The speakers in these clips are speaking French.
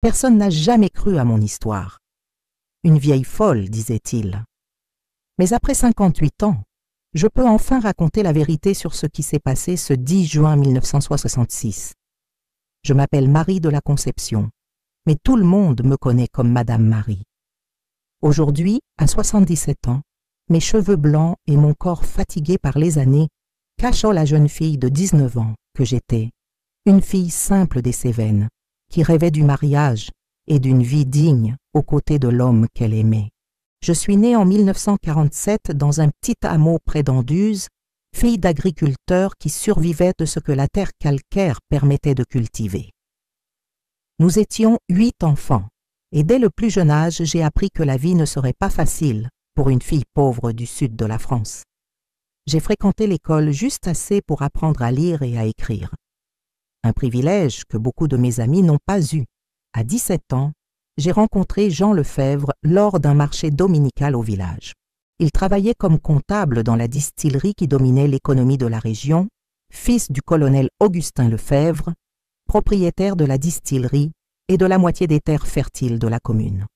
Personne n'a jamais cru à mon histoire. Une vieille folle, disait-il. Mais après 58 ans, je peux enfin raconter la vérité sur ce qui s'est passé ce 10 juin 1966. Je m'appelle Marie de la Conception, mais tout le monde me connaît comme Madame Marie. Aujourd'hui, à 77 ans, mes cheveux blancs et mon corps fatigué par les années cachent la jeune fille de 19 ans que j'étais, une fille simple des Cévennes, qui rêvait du mariage et d'une vie digne aux côtés de l'homme qu'elle aimait. Je suis née en 1947 dans un petit hameau près d'Anduze, fille d'agriculteurs qui survivait de ce que la terre calcaire permettait de cultiver. Nous étions 8 enfants, et dès le plus jeune âge, j'ai appris que la vie ne serait pas facile pour une fille pauvre du sud de la France. J'ai fréquenté l'école juste assez pour apprendre à lire et à écrire. Un privilège que beaucoup de mes amis n'ont pas eu. À 17 ans, j'ai rencontré Jean Lefebvre lors d'un marché dominical au village. Il travaillait comme comptable dans la distillerie qui dominait l'économie de la région, fils du colonel Augustin Lefebvre, propriétaire de la distillerie et de la moitié des terres fertiles de la commune.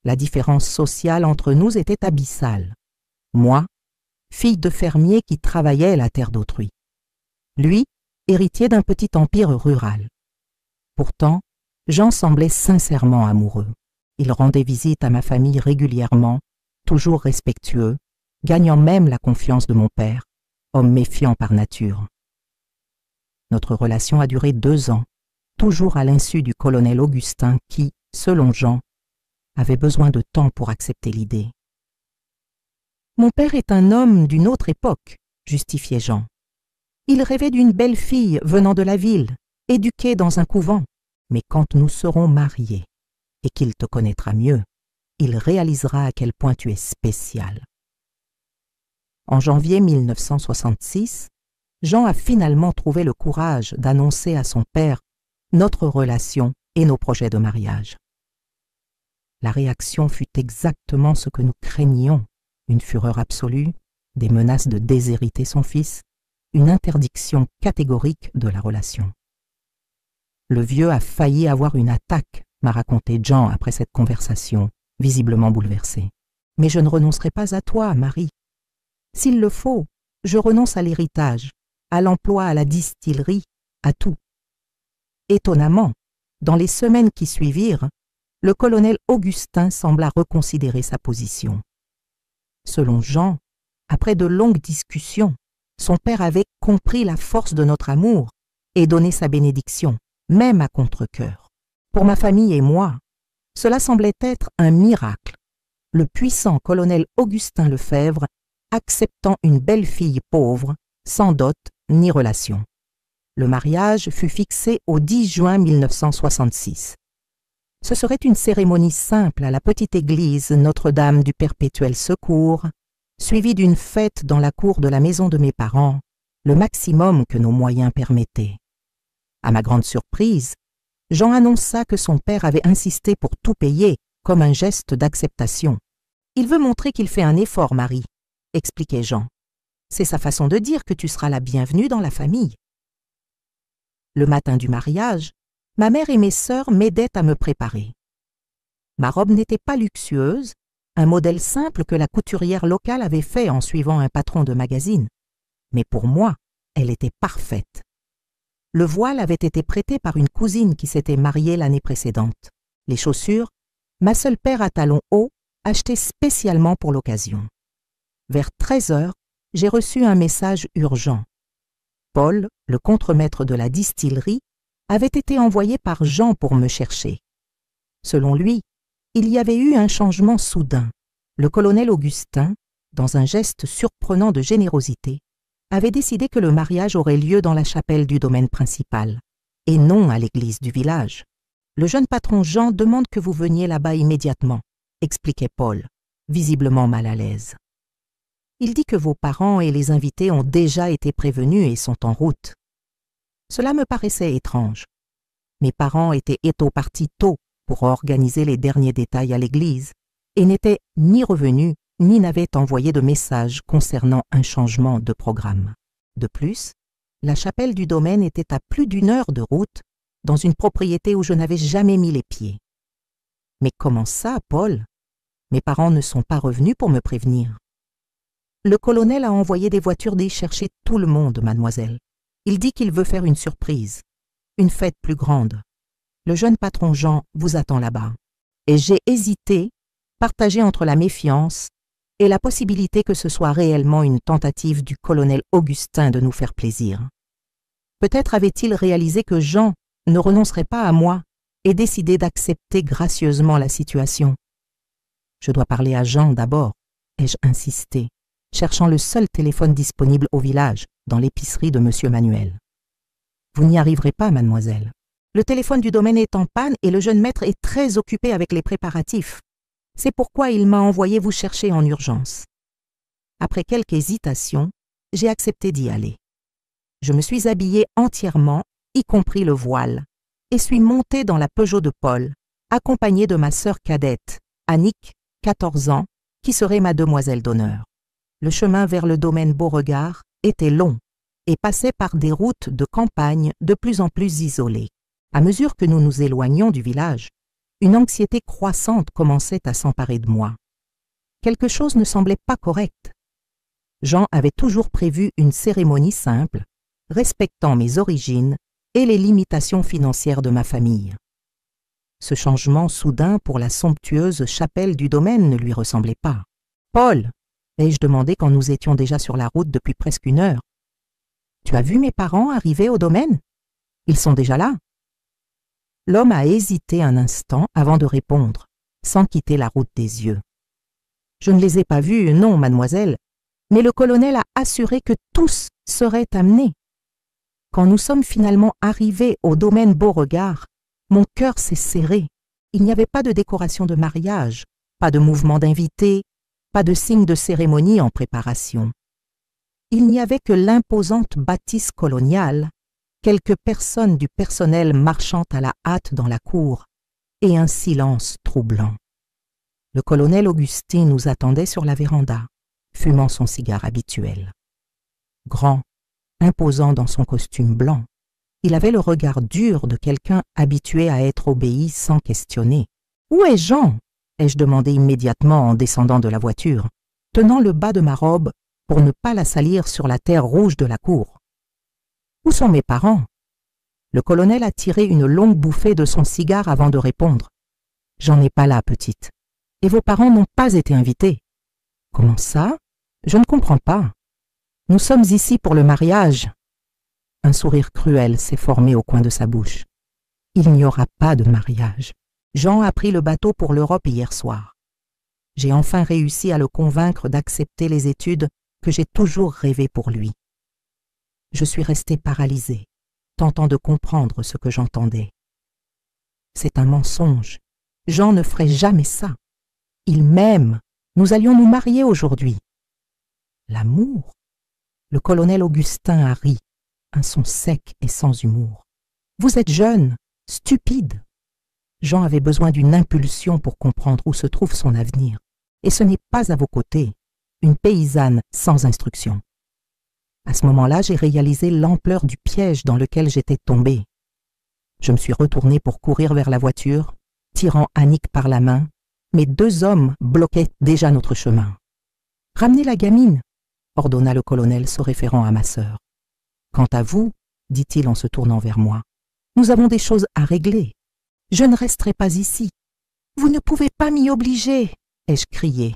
La différence sociale entre nous était abyssale. Moi, fille de fermier qui travaillait la terre d'autrui. Lui, héritier d'un petit empire rural. Pourtant, Jean semblait sincèrement amoureux. Il rendait visite à ma famille régulièrement, toujours respectueux, gagnant même la confiance de mon père, homme méfiant par nature. Notre relation a duré 2 ans, toujours à l'insu du colonel Augustin qui, selon Jean, avait besoin de temps pour accepter l'idée. « Mon père est un homme d'une autre époque », justifiait Jean. « Il rêvait d'une belle fille venant de la ville, éduquée dans un couvent. Mais quand nous serons mariés et qu'il te connaîtra mieux, il réalisera à quel point tu es spécial. » En janvier 1966, Jean a finalement trouvé le courage d'annoncer à son père notre relation et nos projets de mariage. La réaction fut exactement ce que nous craignions, une fureur absolue, des menaces de déshériter son fils, une interdiction catégorique de la relation. Le vieux a failli avoir une attaque, m'a raconté Jean après cette conversation, visiblement bouleversé. Mais je ne renoncerai pas à toi, Marie. S'il le faut, je renonce à l'héritage, à l'emploi à la distillerie, à tout. Étonnamment, dans les semaines qui suivirent, le colonel Augustin sembla reconsidérer sa position. Selon Jean, après de longues discussions, son père avait compris la force de notre amour et donné sa bénédiction, même à contre-cœur. Pour ma famille et moi, cela semblait être un miracle, le puissant colonel Augustin Lefebvre acceptant une belle fille pauvre, sans dot ni relation. Le mariage fut fixé au 10 juin 1966. Ce serait une cérémonie simple à la petite église Notre-Dame du Perpétuel Secours, suivie d'une fête dans la cour de la maison de mes parents, le maximum que nos moyens permettaient. À ma grande surprise, Jean annonça que son père avait insisté pour tout payer, comme un geste d'acceptation. « Il veut montrer qu'il fait un effort, Marie », expliquait Jean. « C'est sa façon de dire que tu seras la bienvenue dans la famille. » Le matin du mariage, ma mère et mes sœurs m'aidaient à me préparer. Ma robe n'était pas luxueuse, un modèle simple que la couturière locale avait fait en suivant un patron de magazine. Mais pour moi, elle était parfaite. Le voile avait été prêté par une cousine qui s'était mariée l'année précédente. Les chaussures, ma seule paire à talons hauts, achetées spécialement pour l'occasion. Vers 13 heures, j'ai reçu un message urgent. Paul, le contremaître de la distillerie, avait été envoyé par Jean pour me chercher. Selon lui, il y avait eu un changement soudain. Le colonel Augustin, dans un geste surprenant de générosité, avait décidé que le mariage aurait lieu dans la chapelle du domaine principal, et non à l'église du village. Le jeune patron Jean demande que vous veniez là-bas immédiatement, expliquait Paul, visiblement mal à l'aise. Il dit que vos parents et les invités ont déjà été prévenus et sont en route. Cela me paraissait étrange. Mes parents étaient partis tôt pour organiser les derniers détails à l'église et n'étaient ni revenus ni n'avaient envoyé de message concernant un changement de programme. De plus, la chapelle du domaine était à plus d'1 heure de route dans une propriété où je n'avais jamais mis les pieds. Mais comment ça, Paul? Mes parents ne sont pas revenus pour me prévenir. Le colonel a envoyé des voitures chercher tout le monde, mademoiselle. Il dit qu'il veut faire une surprise, une fête plus grande. Le jeune patron Jean vous attend là-bas. Et j'ai hésité, partagé entre la méfiance et la possibilité que ce soit réellement une tentative du colonel Augustin de nous faire plaisir. Peut-être avait-il réalisé que Jean ne renoncerait pas à moi et décidé d'accepter gracieusement la situation. Je dois parler à Jean d'abord, ai-je insisté, cherchant le seul téléphone disponible au village, dans l'épicerie de M. Manuel. Vous n'y arriverez pas, mademoiselle. Le téléphone du domaine est en panne et le jeune maître est très occupé avec les préparatifs. C'est pourquoi il m'a envoyé vous chercher en urgence. Après quelques hésitations, j'ai accepté d'y aller. Je me suis habillée entièrement, y compris le voile, et suis montée dans la Peugeot de Paul, accompagnée de ma sœur cadette, Annick, 14 ans, qui serait ma demoiselle d'honneur. Le chemin vers le domaine Beauregard était long et passait par des routes de campagne de plus en plus isolées. À mesure que nous nous éloignions du village, une anxiété croissante commençait à s'emparer de moi. Quelque chose ne semblait pas correct. Jean avait toujours prévu une cérémonie simple, respectant mes origines et les limitations financières de ma famille. Ce changement soudain pour la somptueuse chapelle du domaine ne lui ressemblait pas. « Paul !» ai-je demandé quand nous étions déjà sur la route depuis presque 1 heure. « Tu as vu mes parents arriver au domaine? Ils sont déjà là. » L'homme a hésité un instant avant de répondre, sans quitter la route des yeux. « Je ne les ai pas vus, non, mademoiselle, mais le colonel a assuré que tous seraient amenés. » Quand nous sommes finalement arrivés au domaine Beauregard, mon cœur s'est serré. Il n'y avait pas de décoration de mariage, pas de mouvement d'invités, pas de signe de cérémonie en préparation. Il n'y avait que l'imposante bâtisse coloniale, quelques personnes du personnel marchant à la hâte dans la cour et un silence troublant. Le colonel Augustin nous attendait sur la véranda, fumant son cigare habituel. Grand, imposant dans son costume blanc, il avait le regard dur de quelqu'un habitué à être obéi sans questionner. « Où est Jean ?» ai-je demandé immédiatement en descendant de la voiture, tenant le bas de ma robe pour ne pas la salir sur la terre rouge de la cour. « Où sont mes parents ?» Le colonel a tiré une longue bouffée de son cigare avant de répondre. « J'en ai pas là, petite. Et vos parents n'ont pas été invités. »« Comment ça? Je ne comprends pas. Nous sommes ici pour le mariage. » Un sourire cruel s'est formé au coin de sa bouche. « Il n'y aura pas de mariage. Jean a pris le bateau pour l'Europe hier soir. J'ai enfin réussi à le convaincre d'accepter les études que j'ai toujours rêvé pour lui. Je suis restée paralysée, tentant de comprendre ce que j'entendais. C'est un mensonge. Jean ne ferait jamais ça. Il m'aime. Nous allions nous marier aujourd'hui. L'amour? Le colonel Augustin a ri, un son sec et sans humour. Vous êtes jeune, stupide. Jean avait besoin d'une impulsion pour comprendre où se trouve son avenir. Et ce n'est pas à vos côtés, une paysanne sans instruction. À ce moment-là, j'ai réalisé l'ampleur du piège dans lequel j'étais tombée. Je me suis retournée pour courir vers la voiture, tirant Annick par la main, mais 2 hommes bloquaient déjà notre chemin. « Ramenez la gamine !» ordonna le colonel se référant à ma sœur. « Quant à vous, dit-il en se tournant vers moi, nous avons des choses à régler. Je ne resterai pas ici. Vous ne pouvez pas m'y obliger, ai-je crié,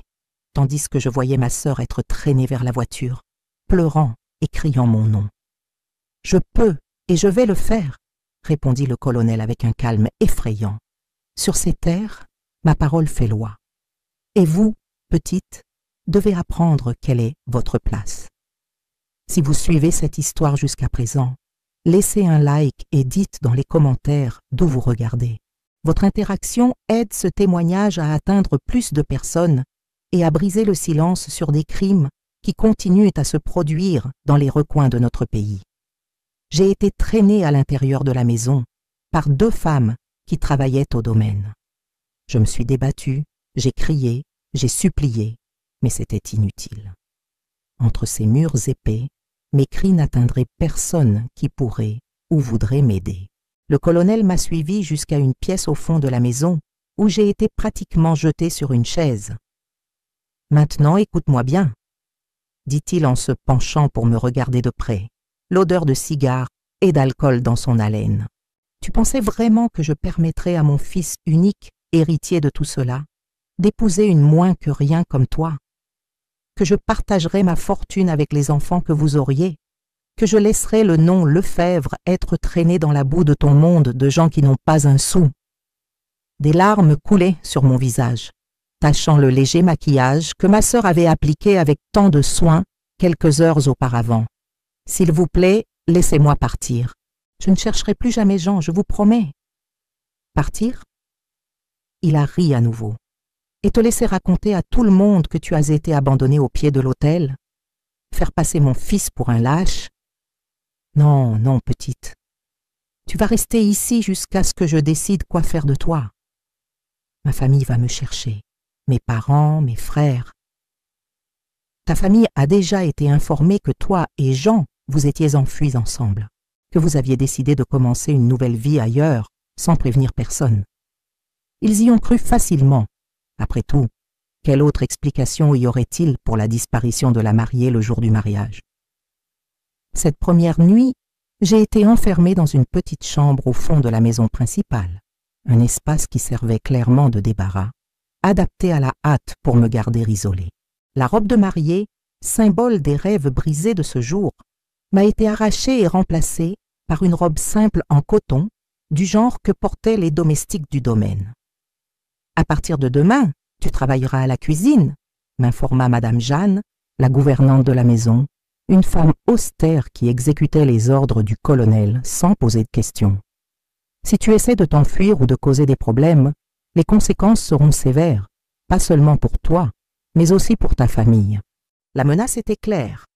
tandis que je voyais ma sœur être traînée vers la voiture, pleurant et criant mon nom. Je peux et je vais le faire, répondit le colonel avec un calme effrayant. Sur ces terres, ma parole fait loi. Et vous, petite, devez apprendre quelle est votre place. Si vous suivez cette histoire jusqu'à présent, laissez un like et dites dans les commentaires d'où vous regardez. Votre interaction aide ce témoignage à atteindre plus de personnes et à briser le silence sur des crimes qui continuent à se produire dans les recoins de notre pays. J'ai été traînée à l'intérieur de la maison par 2 femmes qui travaillaient au domaine. Je me suis débattue, j'ai crié, j'ai supplié, mais c'était inutile. Entre ces murs épais, mes cris n'atteindraient personne qui pourrait ou voudrait m'aider. Le colonel m'a suivi jusqu'à une pièce au fond de la maison où j'ai été pratiquement jeté sur une chaise. « Maintenant, écoute-moi bien, » dit-il en se penchant pour me regarder de près, l'odeur de cigare et d'alcool dans son haleine. « Tu pensais vraiment que je permettrais à mon fils unique, héritier de tout cela, d'épouser une moins que rien comme toi? Que je partagerais ma fortune avec les enfants que vous auriez? Que je laisserais le nom Lefebvre être traîné dans la boue de ton monde de gens qui n'ont pas un sou? » Des larmes coulaient sur mon visage, tachant le léger maquillage que ma sœur avait appliqué avec tant de soin quelques heures auparavant. « S'il vous plaît, laissez-moi partir. Je ne chercherai plus jamais Jean, je vous promets. » « Partir ?» Il a ri à nouveau. « Et te laisser raconter à tout le monde que tu as été abandonné au pied de l'autel? Faire passer mon fils pour un lâche? Non, non, petite. Tu vas rester ici jusqu'à ce que je décide quoi faire de toi. Ma famille va me chercher, mes parents, mes frères. Ta famille a déjà été informée que toi et Jean, vous étiez enfuis ensemble, que vous aviez décidé de commencer une nouvelle vie ailleurs, sans prévenir personne. Ils y ont cru facilement. Après tout, quelle autre explication y aurait-il pour la disparition de la mariée le jour du mariage? Cette première nuit, j'ai été enfermée dans une petite chambre au fond de la maison principale, un espace qui servait clairement de débarras, adapté à la hâte pour me garder isolée. La robe de mariée, symbole des rêves brisés de ce jour, m'a été arrachée et remplacée par une robe simple en coton, du genre que portaient les domestiques du domaine. « À partir de demain, tu travailleras à la cuisine », m'informa Madame Jeanne, la gouvernante de la maison, une femme austère qui exécutait les ordres du colonel sans poser de questions. « Si tu essaies de t'enfuir ou de causer des problèmes, les conséquences seront sévères, pas seulement pour toi, mais aussi pour ta famille. » La menace était claire.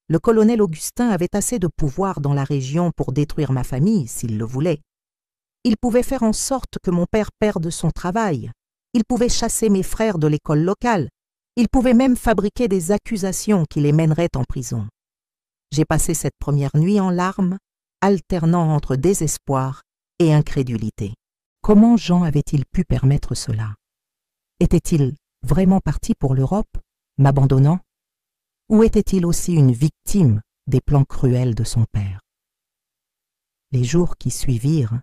Le colonel Augustin avait assez de pouvoir dans la région pour détruire ma famille s'il le voulait. Il pouvait faire en sorte que mon père perde son travail. Il pouvait chasser mes frères de l'école locale. Il pouvait même fabriquer des accusations qui les mèneraient en prison. J'ai passé cette première nuit en larmes, alternant entre désespoir et incrédulité. Comment Jean avait-il pu permettre cela? Était-il vraiment parti pour l'Europe, m'abandonnant? Ou était-il aussi une victime des plans cruels de son père? Les jours qui suivirent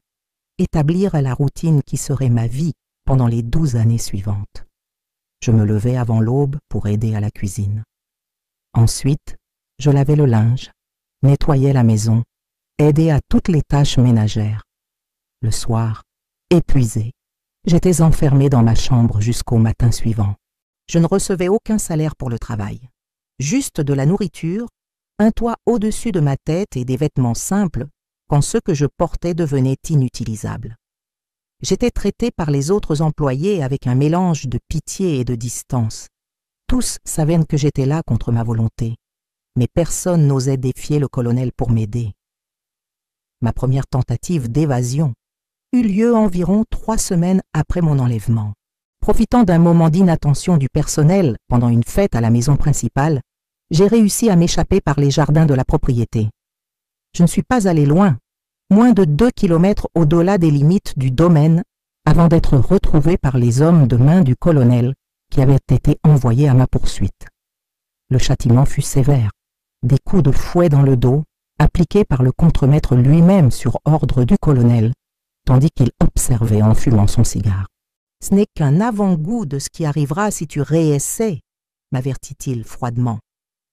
établirent la routine qui serait ma vie pendant les 12 années suivantes. Je me levais avant l'aube pour aider à la cuisine. Ensuite, je lavais le linge, nettoyais la maison, aidais à toutes les tâches ménagères. Le soir, épuisée, j'étais enfermée dans ma chambre jusqu'au matin suivant. Je ne recevais aucun salaire pour le travail. Juste de la nourriture, un toit au-dessus de ma tête et des vêtements simples quand ceux que je portais devenaient inutilisables. J'étais traitée par les autres employés avec un mélange de pitié et de distance. Tous savaient que j'étais là contre ma volonté, mais personne n'osait défier le colonel pour m'aider. Ma première tentative d'évasion eut lieu environ 3 semaines après mon enlèvement. Profitant d'un moment d'inattention du personnel pendant une fête à la maison principale, j'ai réussi à m'échapper par les jardins de la propriété. Je ne suis pas allé loin, moins de 2 kilomètres au-delà des limites du domaine, avant d'être retrouvé par les hommes de main du colonel qui avaient été envoyés à ma poursuite. Le châtiment fut sévère, des coups de fouet dans le dos, appliqués par le contremaître lui-même sur ordre du colonel, tandis qu'il observait en fumant son cigare. « Ce n'est qu'un avant-goût de ce qui arrivera si tu réessais, » m'avertit-il froidement.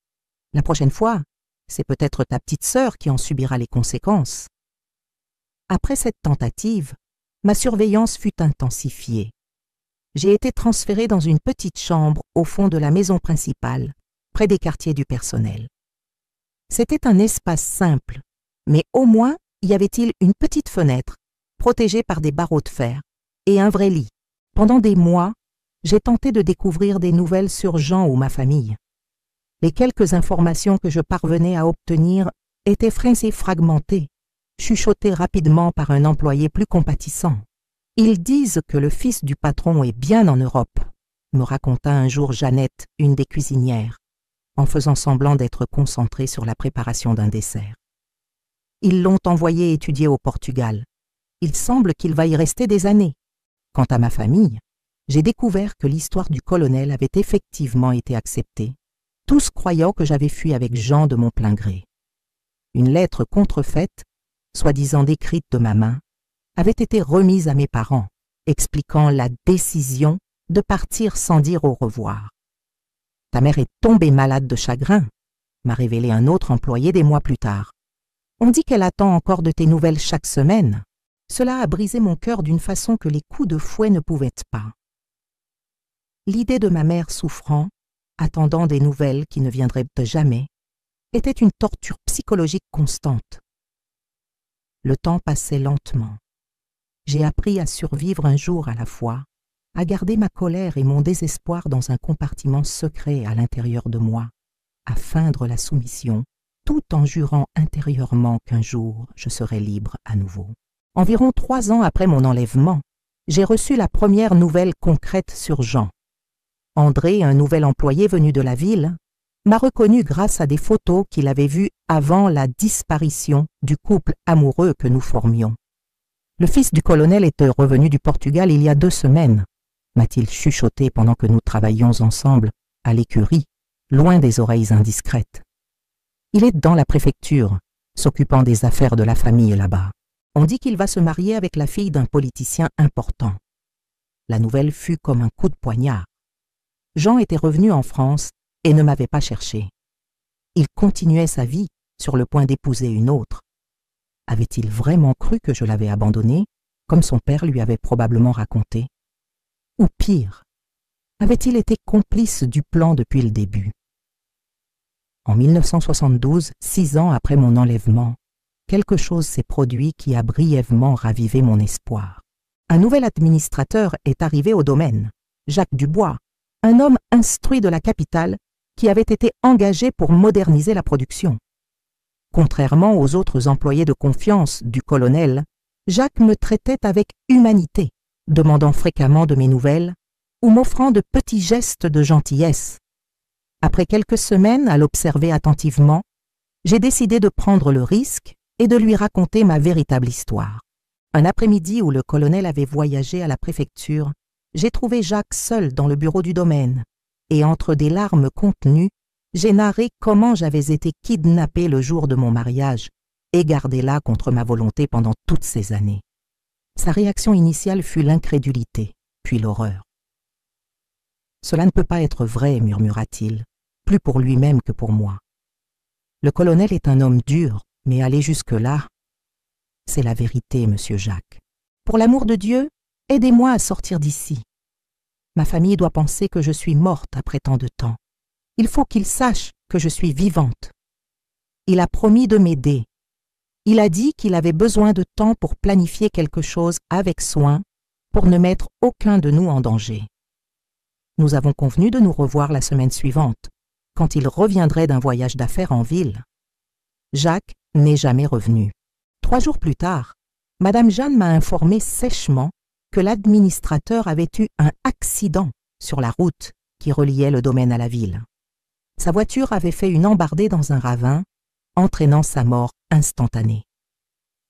« La prochaine fois, c'est peut-être ta petite sœur qui en subira les conséquences. » Après cette tentative, ma surveillance fut intensifiée. J'ai été transférée dans une petite chambre au fond de la maison principale, près des quartiers du personnel. C'était un espace simple, mais au moins y avait-il une petite fenêtre, protégée par des barreaux de fer, et un vrai lit. Pendant des mois, j'ai tenté de découvrir des nouvelles sur Jean ou ma famille. Les quelques informations que je parvenais à obtenir étaient fraîches et fragmentées, chuchotées rapidement par un employé plus compatissant. « Ils disent que le fils du patron est bien en Europe », me raconta un jour Jeannette, une des cuisinières, en faisant semblant d'être concentrée sur la préparation d'un dessert. « Ils l'ont envoyé étudier au Portugal. il semble qu'il va y rester des années. Quant à ma famille, j'ai découvert que l'histoire du colonel avait effectivement été acceptée, tous croyant que j'avais fui avec Jean de mon plein gré. Une lettre contrefaite, soi-disant décrite de ma main, avait été remise à mes parents, expliquant la décision de partir sans dire au revoir. « Ta mère est tombée malade de chagrin », m'a révélé un autre employé des mois plus tard. « On dit qu'elle attend encore de tes nouvelles chaque semaine. » Cela a brisé mon cœur d'une façon que les coups de fouet ne pouvaient pas. L'idée de ma mère souffrant, attendant des nouvelles qui ne viendraient jamais, était une torture psychologique constante. Le temps passait lentement. J'ai appris à survivre un jour à la fois, à garder ma colère et mon désespoir dans un compartiment secret à l'intérieur de moi, à feindre la soumission, tout en jurant intérieurement qu'un jour je serai libre à nouveau. Environ 3 ans après mon enlèvement, j'ai reçu la première nouvelle concrète sur Jean. André, un nouvel employé venu de la ville, m'a reconnu grâce à des photos qu'il avait vues avant la disparition du couple amoureux que nous formions. Le fils du colonel était revenu du Portugal il y a 2 semaines, m'a-t-il chuchoté pendant que nous travaillions ensemble à l'écurie, loin des oreilles indiscrètes. Il est dans la préfecture, s'occupant des affaires de la famille là-bas. On dit qu'il va se marier avec la fille d'un politicien important. La nouvelle fut comme un coup de poignard. Jean était revenu en France et ne m'avait pas cherché. Il continuait sa vie, sur le point d'épouser une autre. Avait-il vraiment cru que je l'avais abandonné, comme son père lui avait probablement raconté? Ou pire, avait-il été complice du plan depuis le début? En 1972, 6 ans après mon enlèvement, quelque chose s'est produit qui a brièvement ravivé mon espoir. Un nouvel administrateur est arrivé au domaine, Jacques Dubois, un homme instruit de la capitale qui avait été engagé pour moderniser la production. Contrairement aux autres employés de confiance du colonel, Jacques me traitait avec humanité, demandant fréquemment de mes nouvelles ou m'offrant de petits gestes de gentillesse. Après quelques semaines à l'observer attentivement, j'ai décidé de prendre le risque et de lui raconter ma véritable histoire. Un après-midi où le colonel avait voyagé à la préfecture, j'ai trouvé Jacques seul dans le bureau du domaine, et entre des larmes contenues, j'ai narré comment j'avais été kidnappé le jour de mon mariage et gardé là contre ma volonté pendant toutes ces années. Sa réaction initiale fut l'incrédulité, puis l'horreur. « Cela ne peut pas être vrai, murmura-t-il, plus pour lui-même que pour moi. Le colonel est un homme dur, mais aller jusque-là, c'est la vérité, monsieur Jacques. Pour l'amour de Dieu, aidez-moi à sortir d'ici. Ma famille doit penser que je suis morte après tant de temps. Il faut qu'il sache que je suis vivante. Il a promis de m'aider. Il a dit qu'il avait besoin de temps pour planifier quelque chose avec soin, pour ne mettre aucun de nous en danger. Nous avons convenu de nous revoir la semaine suivante, quand il reviendrait d'un voyage d'affaires en ville. Jacques n'est jamais revenu. 3 jours plus tard, Madame Jeanne m'a informé sèchement que l'administrateur avait eu un accident sur la route qui reliait le domaine à la ville. Sa voiture avait fait une embardée dans un ravin, entraînant sa mort instantanée.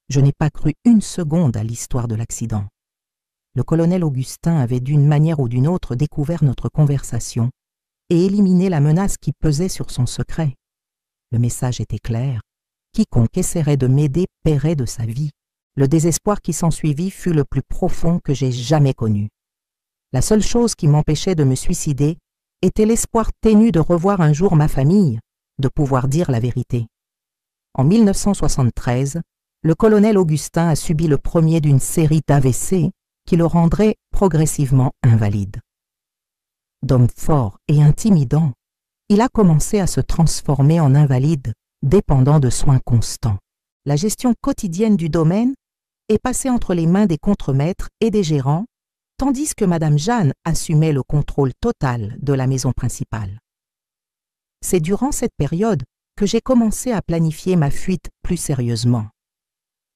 Je n'ai pas cru une seconde à l'histoire de l'accident. Le colonel Augustin avait d'une manière ou d'une autre découvert notre conversation et éliminé la menace qui pesait sur son secret. Le message était clair. Quiconque essaierait de m'aider paierait de sa vie. Le désespoir qui s'ensuivit fut le plus profond que j'ai jamais connu. La seule chose qui m'empêchait de me suicider était l'espoir ténu de revoir un jour ma famille, de pouvoir dire la vérité. En 1973, le colonel Augustin a subi le premier d'une série d'AVC qui le rendrait progressivement invalide. D'homme fort et intimidant, il a commencé à se transformer en invalide, dépendant de soins constants. La gestion quotidienne du domaine est passée entre les mains des contremaîtres et des gérants, tandis que Madame Jeanne assumait le contrôle total de la maison principale. C'est durant cette période que j'ai commencé à planifier ma fuite plus sérieusement.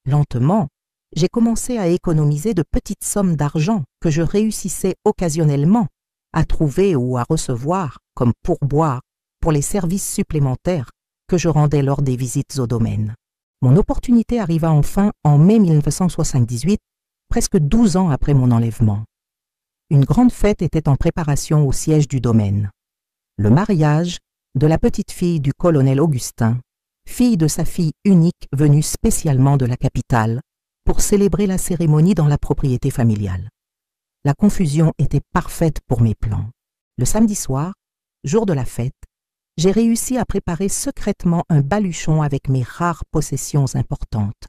Lentement, j'ai commencé à économiser de petites sommes d'argent que je réussissais occasionnellement à trouver ou à recevoir comme pourboire pour les services supplémentaires que je rendais lors des visites au domaine. Mon opportunité arriva enfin en mai 1978, presque 12 ans après mon enlèvement. Une grande fête était en préparation au siège du domaine. Le mariage de la petite fille du colonel Augustin, fille de sa fille unique venue spécialement de la capitale pour célébrer la cérémonie dans la propriété familiale. La confusion était parfaite pour mes plans. Le samedi soir, jour de la fête, j'ai réussi à préparer secrètement un baluchon avec mes rares possessions importantes.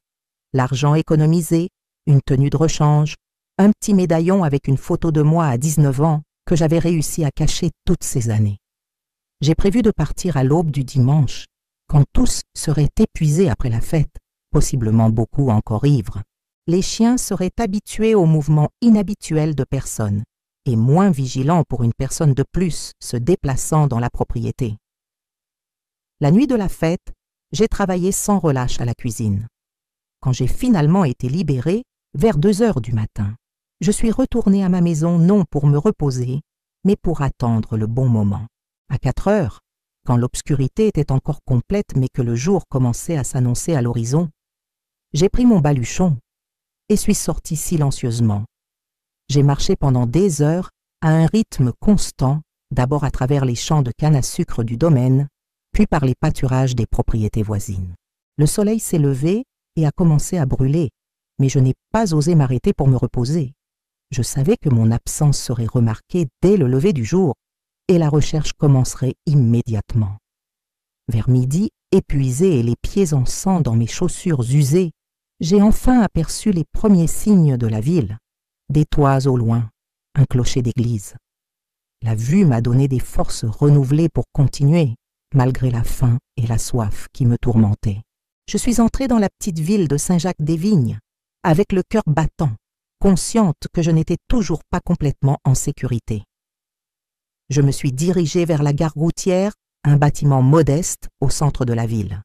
L'argent économisé, une tenue de rechange, un petit médaillon avec une photo de moi à 19 ans que j'avais réussi à cacher toutes ces années. J'ai prévu de partir à l'aube du dimanche, quand tous seraient épuisés après la fête, possiblement beaucoup encore ivres. Les chiens seraient habitués aux mouvements inhabituels de personnes et moins vigilants pour une personne de plus se déplaçant dans la propriété. La nuit de la fête, j'ai travaillé sans relâche à la cuisine. Quand j'ai finalement été libérée, vers 2 heures du matin, je suis retournée à ma maison non pour me reposer, mais pour attendre le bon moment. À 4 heures, quand l'obscurité était encore complète mais que le jour commençait à s'annoncer à l'horizon, j'ai pris mon baluchon et suis sortie silencieusement. J'ai marché pendant des heures à un rythme constant, d'abord à travers les champs de canne à sucre du domaine, puis par les pâturages des propriétés voisines. Le soleil s'est levé et a commencé à brûler, mais je n'ai pas osé m'arrêter pour me reposer. Je savais que mon absence serait remarquée dès le lever du jour et la recherche commencerait immédiatement. Vers midi, épuisé et les pieds en sang dans mes chaussures usées, j'ai enfin aperçu les premiers signes de la ville, des toits au loin, un clocher d'église. La vue m'a donné des forces renouvelées pour continuer, malgré la faim et la soif qui me tourmentaient. Je suis entrée dans la petite ville de Saint-Jacques-des-Vignes, avec le cœur battant, consciente que je n'étais toujours pas complètement en sécurité. Je me suis dirigée vers la gare routière, un bâtiment modeste au centre de la ville.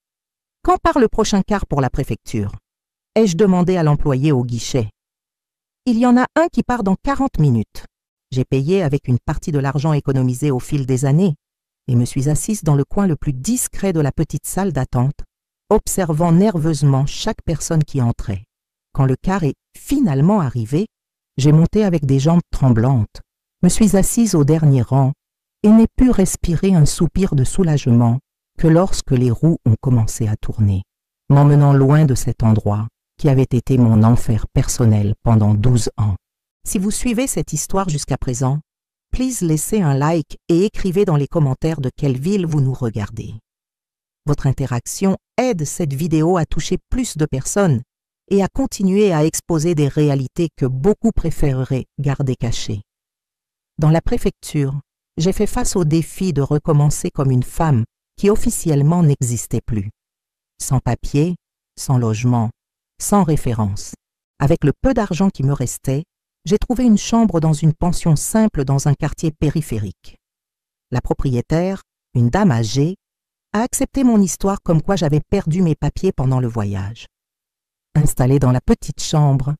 « Quand part le prochain car pour la préfecture ?» ai-je demandé à l'employé au guichet. « Il y en a un qui part dans 40 minutes. » J'ai payé avec une partie de l'argent économisé au fil des années et me suis assise dans le coin le plus discret de la petite salle d'attente, observant nerveusement chaque personne qui entrait. Quand le car est finalement arrivé, j'ai monté avec des jambes tremblantes, me suis assise au dernier rang et n'ai pu respirer un soupir de soulagement que lorsque les roues ont commencé à tourner, m'emmenant loin de cet endroit qui avait été mon enfer personnel pendant 12 ans. Si vous suivez cette histoire jusqu'à présent, please laissez un like et écrivez dans les commentaires de quelle ville vous nous regardez. Votre interaction aide cette vidéo à toucher plus de personnes et à continuer à exposer des réalités que beaucoup préféreraient garder cachées. Dans la préfecture, j'ai fait face au défi de recommencer comme une femme qui officiellement n'existait plus. Sans papier, sans logement, sans référence. Avec le peu d'argent qui me restait, j'ai trouvé une chambre dans une pension simple dans un quartier périphérique. La propriétaire, une dame âgée, a accepté mon histoire comme quoi j'avais perdu mes papiers pendant le voyage. Installée dans la petite chambre,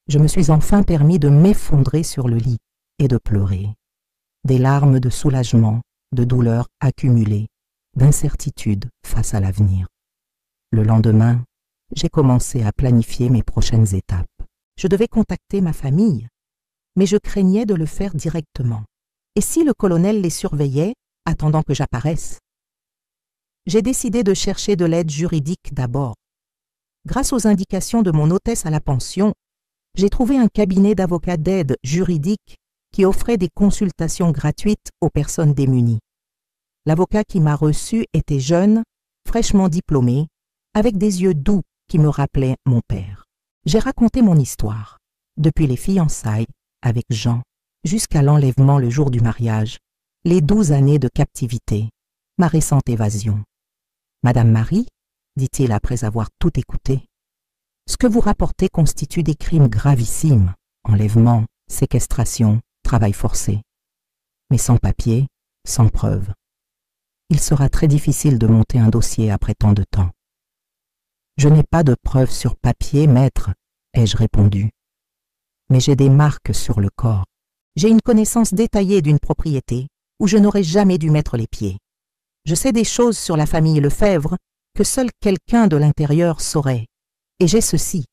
je me suis enfin permis de m'effondrer sur le lit et de pleurer. Des larmes de soulagement, de douleur accumulée, d'incertitude face à l'avenir. Le lendemain, j'ai commencé à planifier mes prochaines étapes. Je devais contacter ma famille, mais je craignais de le faire directement. Et si le colonel les surveillait, attendant que j'apparaisse? J'ai décidé de chercher de l'aide juridique d'abord. Grâce aux indications de mon hôtesse à la pension, j'ai trouvé un cabinet d'avocats d'aide juridique qui offrait des consultations gratuites aux personnes démunies. L'avocat qui m'a reçu était jeune, fraîchement diplômé, avec des yeux doux qui me rappelaient mon père. J'ai raconté mon histoire, depuis les fiançailles avec Jean jusqu'à l'enlèvement le jour du mariage, les 12 années de captivité, ma récente évasion. « Madame Marie, dit-il après avoir tout écouté, ce que vous rapportez constitue des crimes gravissimes, enlèvement, séquestration, travail forcé. Mais sans papier, sans preuve. Il sera très difficile de monter un dossier après tant de temps. Je n'ai pas de preuves sur papier, maître, ai-je répondu. Mais j'ai des marques sur le corps. J'ai une connaissance détaillée d'une propriété où je n'aurais jamais dû mettre les pieds. Je sais des choses sur la famille Lefebvre que seul quelqu'un de l'intérieur saurait. Et j'ai ceci.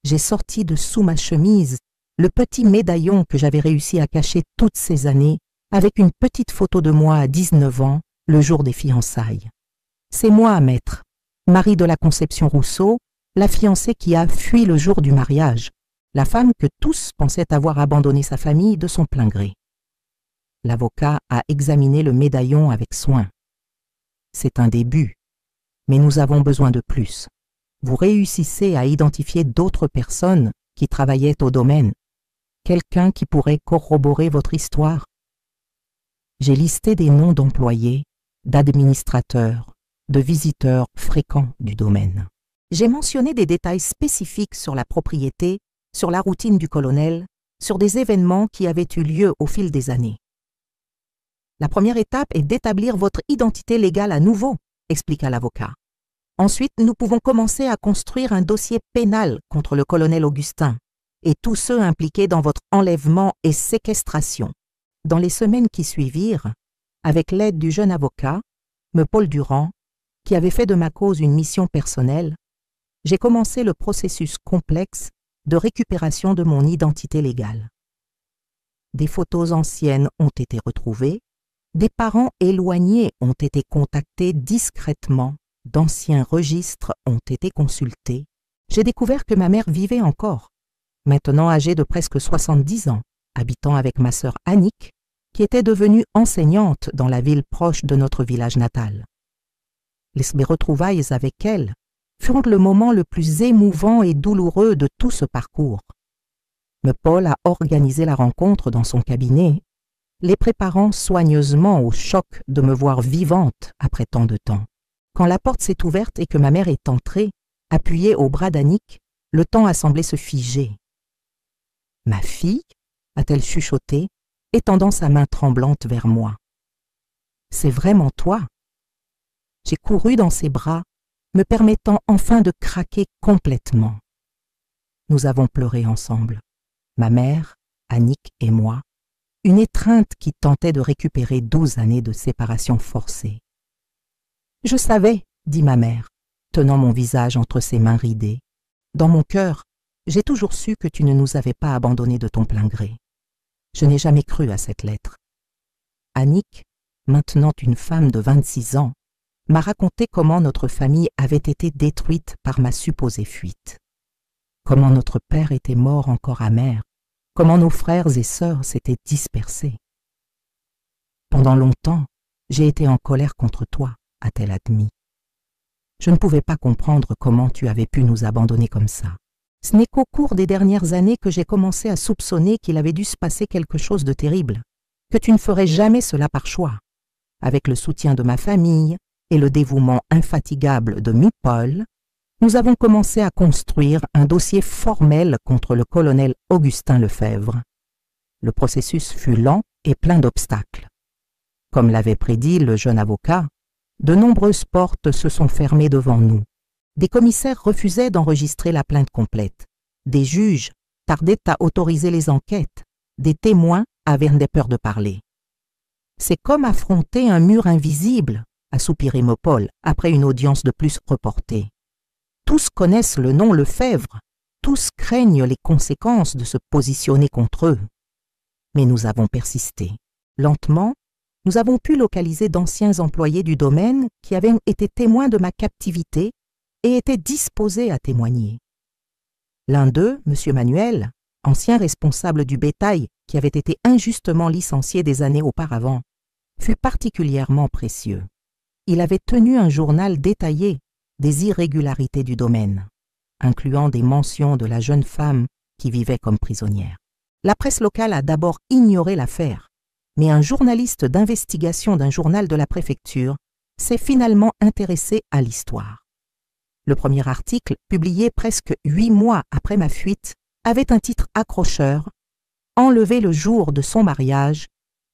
J'ai sorti de sous ma chemise le petit médaillon que j'avais réussi à cacher toutes ces années avec une petite photo de moi à 19 ans, le jour des fiançailles. C'est moi, maître, Marie de la Conception Rousseau, la fiancée qui a fui le jour du mariage, la femme que tous pensaient avoir abandonné sa famille de son plein gré. L'avocat a examiné le médaillon avec soin. C'est un début, mais nous avons besoin de plus. Vous réussissez à identifier d'autres personnes qui travaillaient au domaine, quelqu'un qui pourrait corroborer votre histoire. J'ai listé des noms d'employés, d'administrateurs, de visiteurs fréquents du domaine. J'ai mentionné des détails spécifiques sur la propriété, sur la routine du colonel, sur des événements qui avaient eu lieu au fil des années. La première étape est d'établir votre identité légale à nouveau, expliqua l'avocat. Ensuite, nous pouvons commencer à construire un dossier pénal contre le colonel Augustin et tous ceux impliqués dans votre enlèvement et séquestration. Dans les semaines qui suivirent, avec l'aide du jeune avocat, M. Paul Durand, qui avait fait de ma cause une mission personnelle, j'ai commencé le processus complexe de récupération de mon identité légale. Des photos anciennes ont été retrouvées, des parents éloignés ont été contactés discrètement, d'anciens registres ont été consultés. J'ai découvert que ma mère vivait encore, maintenant âgée de presque 70 ans, habitant avec ma sœur Annick, qui était devenue enseignante dans la ville proche de notre village natal. Les retrouvailles avec elle furent le moment le plus émouvant et douloureux de tout ce parcours. M. Paul a organisé la rencontre dans son cabinet, les préparant soigneusement au choc de me voir vivante après tant de temps. Quand la porte s'est ouverte et que ma mère est entrée, appuyée au bras d'Annick, le temps a semblé se figer. « Ma fille » a-t-elle chuchoté, étendant sa main tremblante vers moi. « C'est vraiment toi ?» J'ai couru dans ses bras, me permettant enfin de craquer complètement. Nous avons pleuré ensemble, ma mère, Annick et moi, une étreinte qui tentait de récupérer 12 années de séparation forcée. « Je savais, » dit ma mère, tenant mon visage entre ses mains ridées. « Dans mon cœur, j'ai toujours su que tu ne nous avais pas abandonnés de ton plein gré. Je n'ai jamais cru à cette lettre. » Annick, maintenant une femme de 26 ans, m'a raconté comment notre famille avait été détruite par ma supposée fuite. Comment notre père était mort encore amer, comment nos frères et sœurs s'étaient dispersés. Pendant longtemps, j'ai été en colère contre toi, a-t-elle admis. Je ne pouvais pas comprendre comment tu avais pu nous abandonner comme ça. Ce n'est qu'au cours des dernières années que j'ai commencé à soupçonner qu'il avait dû se passer quelque chose de terrible, que tu ne ferais jamais cela par choix. Avec le soutien de ma famille et le dévouement infatigable de M. Paul, nous avons commencé à construire un dossier formel contre le colonel Augustin Lefebvre. Le processus fut lent et plein d'obstacles. Comme l'avait prédit le jeune avocat, de nombreuses portes se sont fermées devant nous. Des commissaires refusaient d'enregistrer la plainte complète. Des juges tardaient à autoriser les enquêtes. Des témoins avaient peur de parler. C'est comme affronter un mur invisible, a soupiré M. Paul après une audience de plus reportée. Tous connaissent le nom Lefebvre, tous craignent les conséquences de se positionner contre eux. Mais nous avons persisté. Lentement, nous avons pu localiser d'anciens employés du domaine qui avaient été témoins de ma captivité et étaient disposés à témoigner. L'un d'eux, M. Manuel, ancien responsable du bétail qui avait été injustement licencié des années auparavant, fut particulièrement précieux. Il avait tenu un journal détaillé des irrégularités du domaine, incluant des mentions de la jeune femme qui vivait comme prisonnière. La presse locale a d'abord ignoré l'affaire, mais un journaliste d'investigation d'un journal de la préfecture s'est finalement intéressé à l'histoire. Le premier article, publié presque 8 mois après ma fuite, avait un titre accrocheur « Enlevé le jour de son mariage,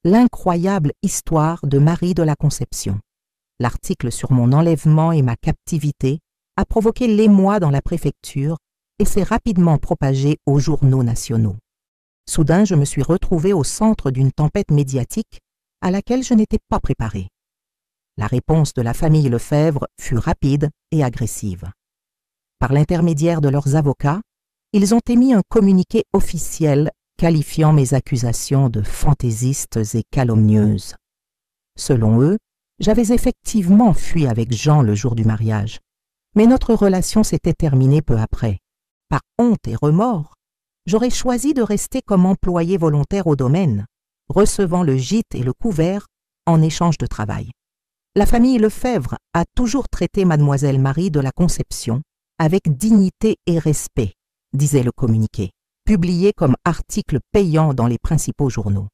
l'incroyable histoire de Marie de la Conception ». L'article sur mon enlèvement et ma captivité a provoqué l'émoi dans la préfecture et s'est rapidement propagé aux journaux nationaux. Soudain, je me suis retrouvée au centre d'une tempête médiatique à laquelle je n'étais pas préparée. La réponse de la famille Lefebvre fut rapide et agressive. Par l'intermédiaire de leurs avocats, ils ont émis un communiqué officiel qualifiant mes accusations de fantaisistes et calomnieuses. Selon eux, j'avais effectivement fui avec Jean le jour du mariage, mais notre relation s'était terminée peu après. Par honte et remords, j'aurais choisi de rester comme employé volontaire au domaine, recevant le gîte et le couvert en échange de travail. La famille Lefebvre a toujours traité mademoiselle Marie de la Conception avec dignité et respect, disait le communiqué, publié comme article payant dans les principaux journaux.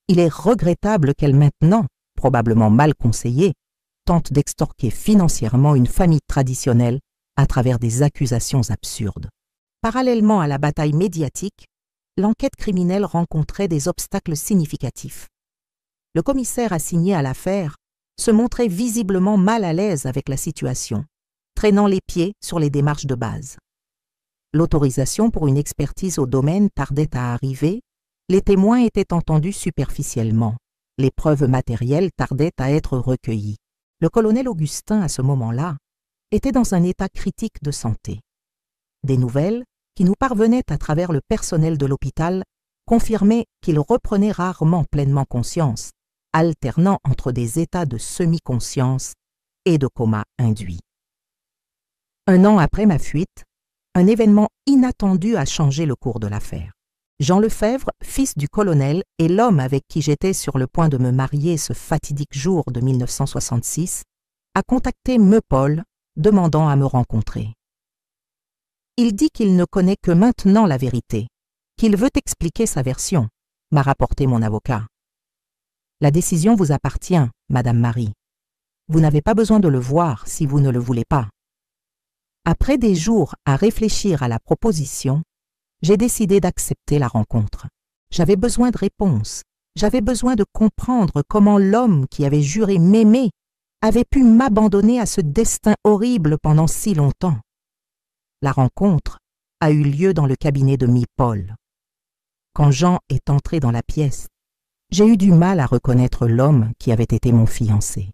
Il est regrettable qu'elle maintenant, probablement mal conseillée, tente d'extorquer financièrement une famille traditionnelle à travers des accusations absurdes. Parallèlement à la bataille médiatique, l'enquête criminelle rencontrait des obstacles significatifs. Le commissaire assigné à l'affaire se montrait visiblement mal à l'aise avec la situation, traînant les pieds sur les démarches de base. L'autorisation pour une expertise au domaine tardait à arriver, les témoins étaient entendus superficiellement, les preuves matérielles tardaient à être recueillies. Le colonel Augustin, à ce moment-là, était dans un état critique de santé. Des nouvelles, qui nous parvenaient à travers le personnel de l'hôpital, confirmaient qu'il reprenait rarement pleinement conscience, alternant entre des états de semi-conscience et de coma induit. Un an après ma fuite, un événement inattendu a changé le cours de l'affaire. Jean Lefebvre, fils du colonel et l'homme avec qui j'étais sur le point de me marier ce fatidique jour de 1966, a contacté Meupol, demandant à me rencontrer. Il dit qu'il ne connaît que maintenant la vérité, qu'il veut expliquer sa version, m'a rapporté mon avocat. La décision vous appartient, Madame Marie. Vous n'avez pas besoin de le voir si vous ne le voulez pas. Après des jours à réfléchir à la proposition, j'ai décidé d'accepter la rencontre. J'avais besoin de réponses. J'avais besoin de comprendre comment l'homme qui avait juré m'aimer avait pu m'abandonner à ce destin horrible pendant si longtemps. La rencontre a eu lieu dans le cabinet de Meupol. Quand Jean est entré dans la pièce, j'ai eu du mal à reconnaître l'homme qui avait été mon fiancé.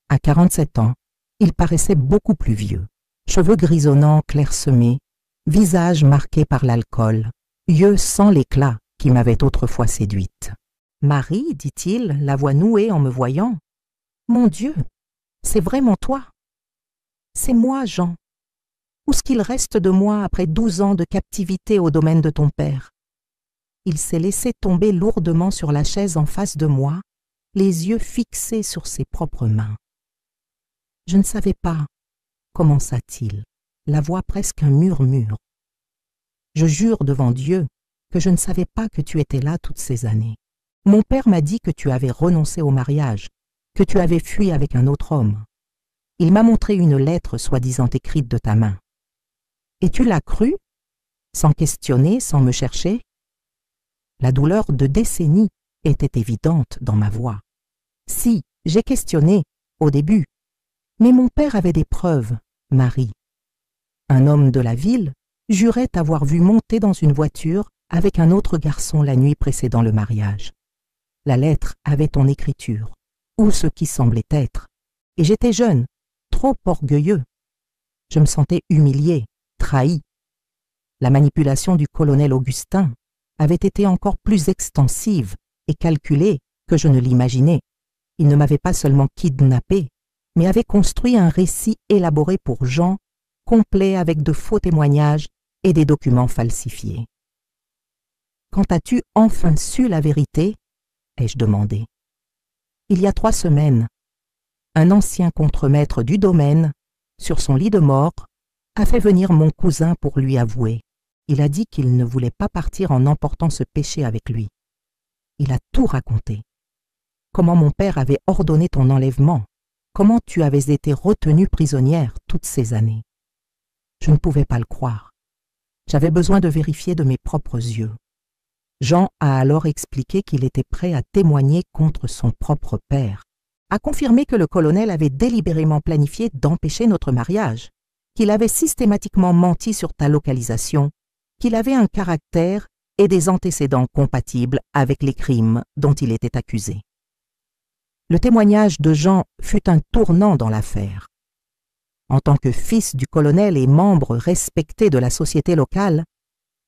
À 47 ans, il paraissait beaucoup plus vieux. Cheveux grisonnants clairsemés, visage marqué par l'alcool, yeux sans l'éclat qui m'avaient autrefois séduite. « Marie, dit-il, la voix nouée en me voyant. Mon Dieu, c'est vraiment toi. C'est moi, Jean. Où est-ce qu'il reste de moi après 12 ans de captivité au domaine de ton père ?» Il s'est laissé tomber lourdement sur la chaise en face de moi, les yeux fixés sur ses propres mains. Je ne savais pas, commença-t-il, la voix presque un murmure. Je jure devant Dieu que je ne savais pas que tu étais là toutes ces années. Mon père m'a dit que tu avais renoncé au mariage, que tu avais fui avec un autre homme. Il m'a montré une lettre soi-disant écrite de ta main. Et tu l'as crue, sans questionner, sans me chercher? La douleur de décennies était évidente dans ma voix. Si, j'ai questionné, au début, mais mon père avait des preuves, Marie. Un homme de la ville jurait t'avoir vu monter dans une voiture avec un autre garçon la nuit précédant le mariage. La lettre avait ton écriture, ou ce qui semblait être, et j'étais jeune, trop orgueilleux. Je me sentais humilié, trahi. La manipulation du colonel Augustin avait été encore plus extensive et calculée que je ne l'imaginais. Il ne m'avait pas seulement kidnappé, mais avait construit un récit élaboré pour Jean, complet avec de faux témoignages et des documents falsifiés. « Quand as-tu enfin su la vérité ?» ai-je demandé. Il y a 3 semaines, un ancien contremaître du domaine, sur son lit de mort, a fait venir mon cousin pour lui avouer. Il a dit qu'il ne voulait pas partir en emportant ce péché avec lui. Il a tout raconté. Comment mon père avait ordonné ton enlèvement, comment tu avais été retenue prisonnière toutes ces années. Je ne pouvais pas le croire. J'avais besoin de vérifier de mes propres yeux. Jean a alors expliqué qu'il était prêt à témoigner contre son propre père, a confirmé que le colonel avait délibérément planifié d'empêcher notre mariage, qu'il avait systématiquement menti sur ta localisation, qu'il avait un caractère et des antécédents compatibles avec les crimes dont il était accusé. Le témoignage de Jean fut un tournant dans l'affaire. En tant que fils du colonel et membre respecté de la société locale,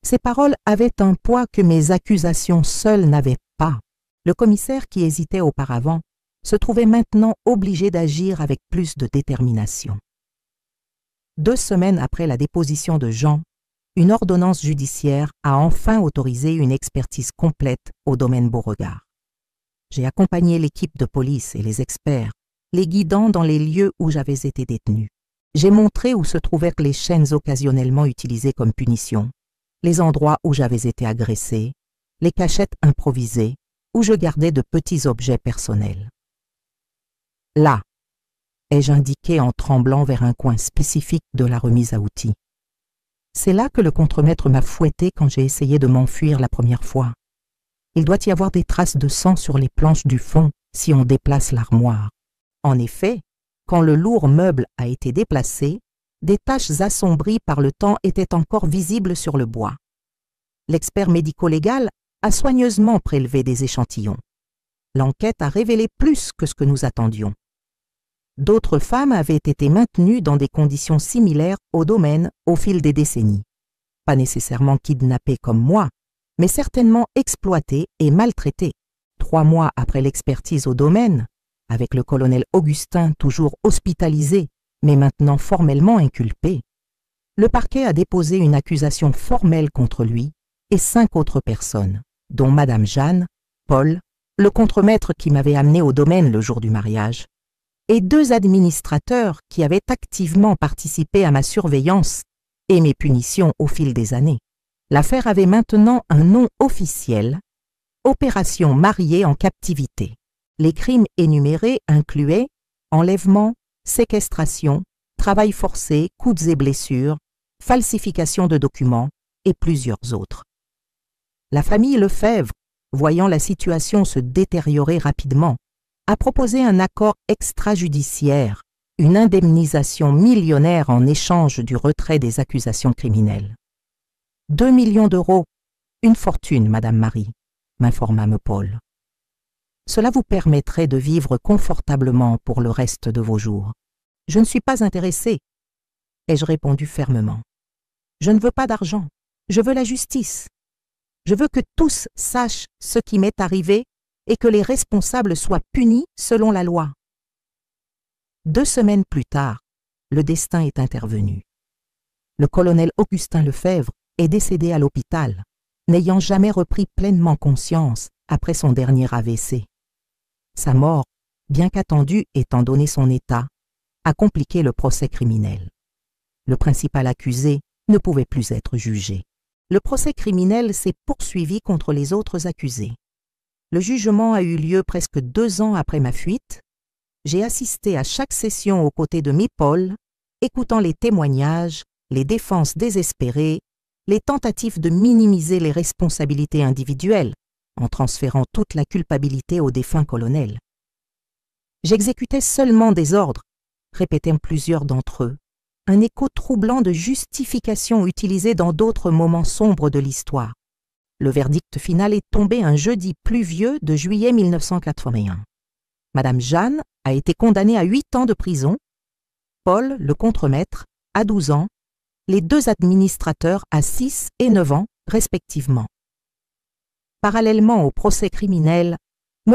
ces paroles avaient un poids que mes accusations seules n'avaient pas. Le commissaire qui hésitait auparavant se trouvait maintenant obligé d'agir avec plus de détermination. 2 semaines après la déposition de Jean, une ordonnance judiciaire a enfin autorisé une expertise complète au domaine Beauregard. J'ai accompagné l'équipe de police et les experts, les guidant dans les lieux où j'avais été détenu. J'ai montré où se trouvaient les chaînes occasionnellement utilisées comme punition, les endroits où j'avais été agressé, les cachettes improvisées, où je gardais de petits objets personnels. Là, ai-je indiqué en tremblant vers un coin spécifique de la remise à outils. C'est là que le contremaître m'a fouetté quand j'ai essayé de m'enfuir la première fois. Il doit y avoir des traces de sang sur les planches du fond si on déplace l'armoire. En effet, quand le lourd meuble a été déplacé, des taches assombries par le temps étaient encore visibles sur le bois. L'expert médico-légal a soigneusement prélevé des échantillons. L'enquête a révélé plus que ce que nous attendions. D'autres femmes avaient été maintenues dans des conditions similaires au domaine au fil des décennies. Pas nécessairement kidnappées comme moi, mais certainement exploitées et maltraitées. 3 mois après l'expertise au domaine, avec le colonel Augustin toujours hospitalisé, mais maintenant formellement inculpé, le parquet a déposé une accusation formelle contre lui et 5 autres personnes, dont Madame Jeanne, Paul, le contremaître qui m'avait amené au domaine le jour du mariage, et 2 administrateurs qui avaient activement participé à ma surveillance et mes punitions au fil des années. L'affaire avait maintenant un nom officiel, Opération mariée en captivité. Les crimes énumérés incluaient enlèvement, séquestration, travail forcé, coups et blessures, falsification de documents et plusieurs autres. La famille Lefebvre, voyant la situation se détériorer rapidement, a proposé un accord extrajudiciaire, une indemnisation millionnaire en échange du retrait des accusations criminelles. 2 millions d'euros, une fortune, Madame Marie, m'informa Paul. Cela vous permettrait de vivre confortablement pour le reste de vos jours. Je ne suis pas intéressé, ai-je répondu fermement. Je ne veux pas d'argent, je veux la justice. Je veux que tous sachent ce qui m'est arrivé et que les responsables soient punis selon la loi. 2 semaines plus tard, le destin est intervenu. Le colonel Augustin Lefebvre est décédé à l'hôpital, n'ayant jamais repris pleinement conscience après son dernier AVC. Sa mort, bien qu'attendue étant donné son état, a compliqué le procès criminel. Le principal accusé ne pouvait plus être jugé. Le procès criminel s'est poursuivi contre les autres accusés. Le jugement a eu lieu presque 2 ans après ma fuite. J'ai assisté à chaque session aux côtés de Paul, écoutant les témoignages, les défenses désespérées, les tentatives de minimiser les responsabilités individuelles en transférant toute la culpabilité au défunt colonel. J'exécutais seulement des ordres, répétaient plusieurs d'entre eux, un écho troublant de justifications utilisées dans d'autres moments sombres de l'histoire. Le verdict final est tombé un jeudi pluvieux de juillet 1981. Madame Jeanne a été condamnée à 8 ans de prison, Paul, le contremaître, à 12 ans, les 2 administrateurs à 6 et 9 ans, respectivement. Parallèlement au procès criminel,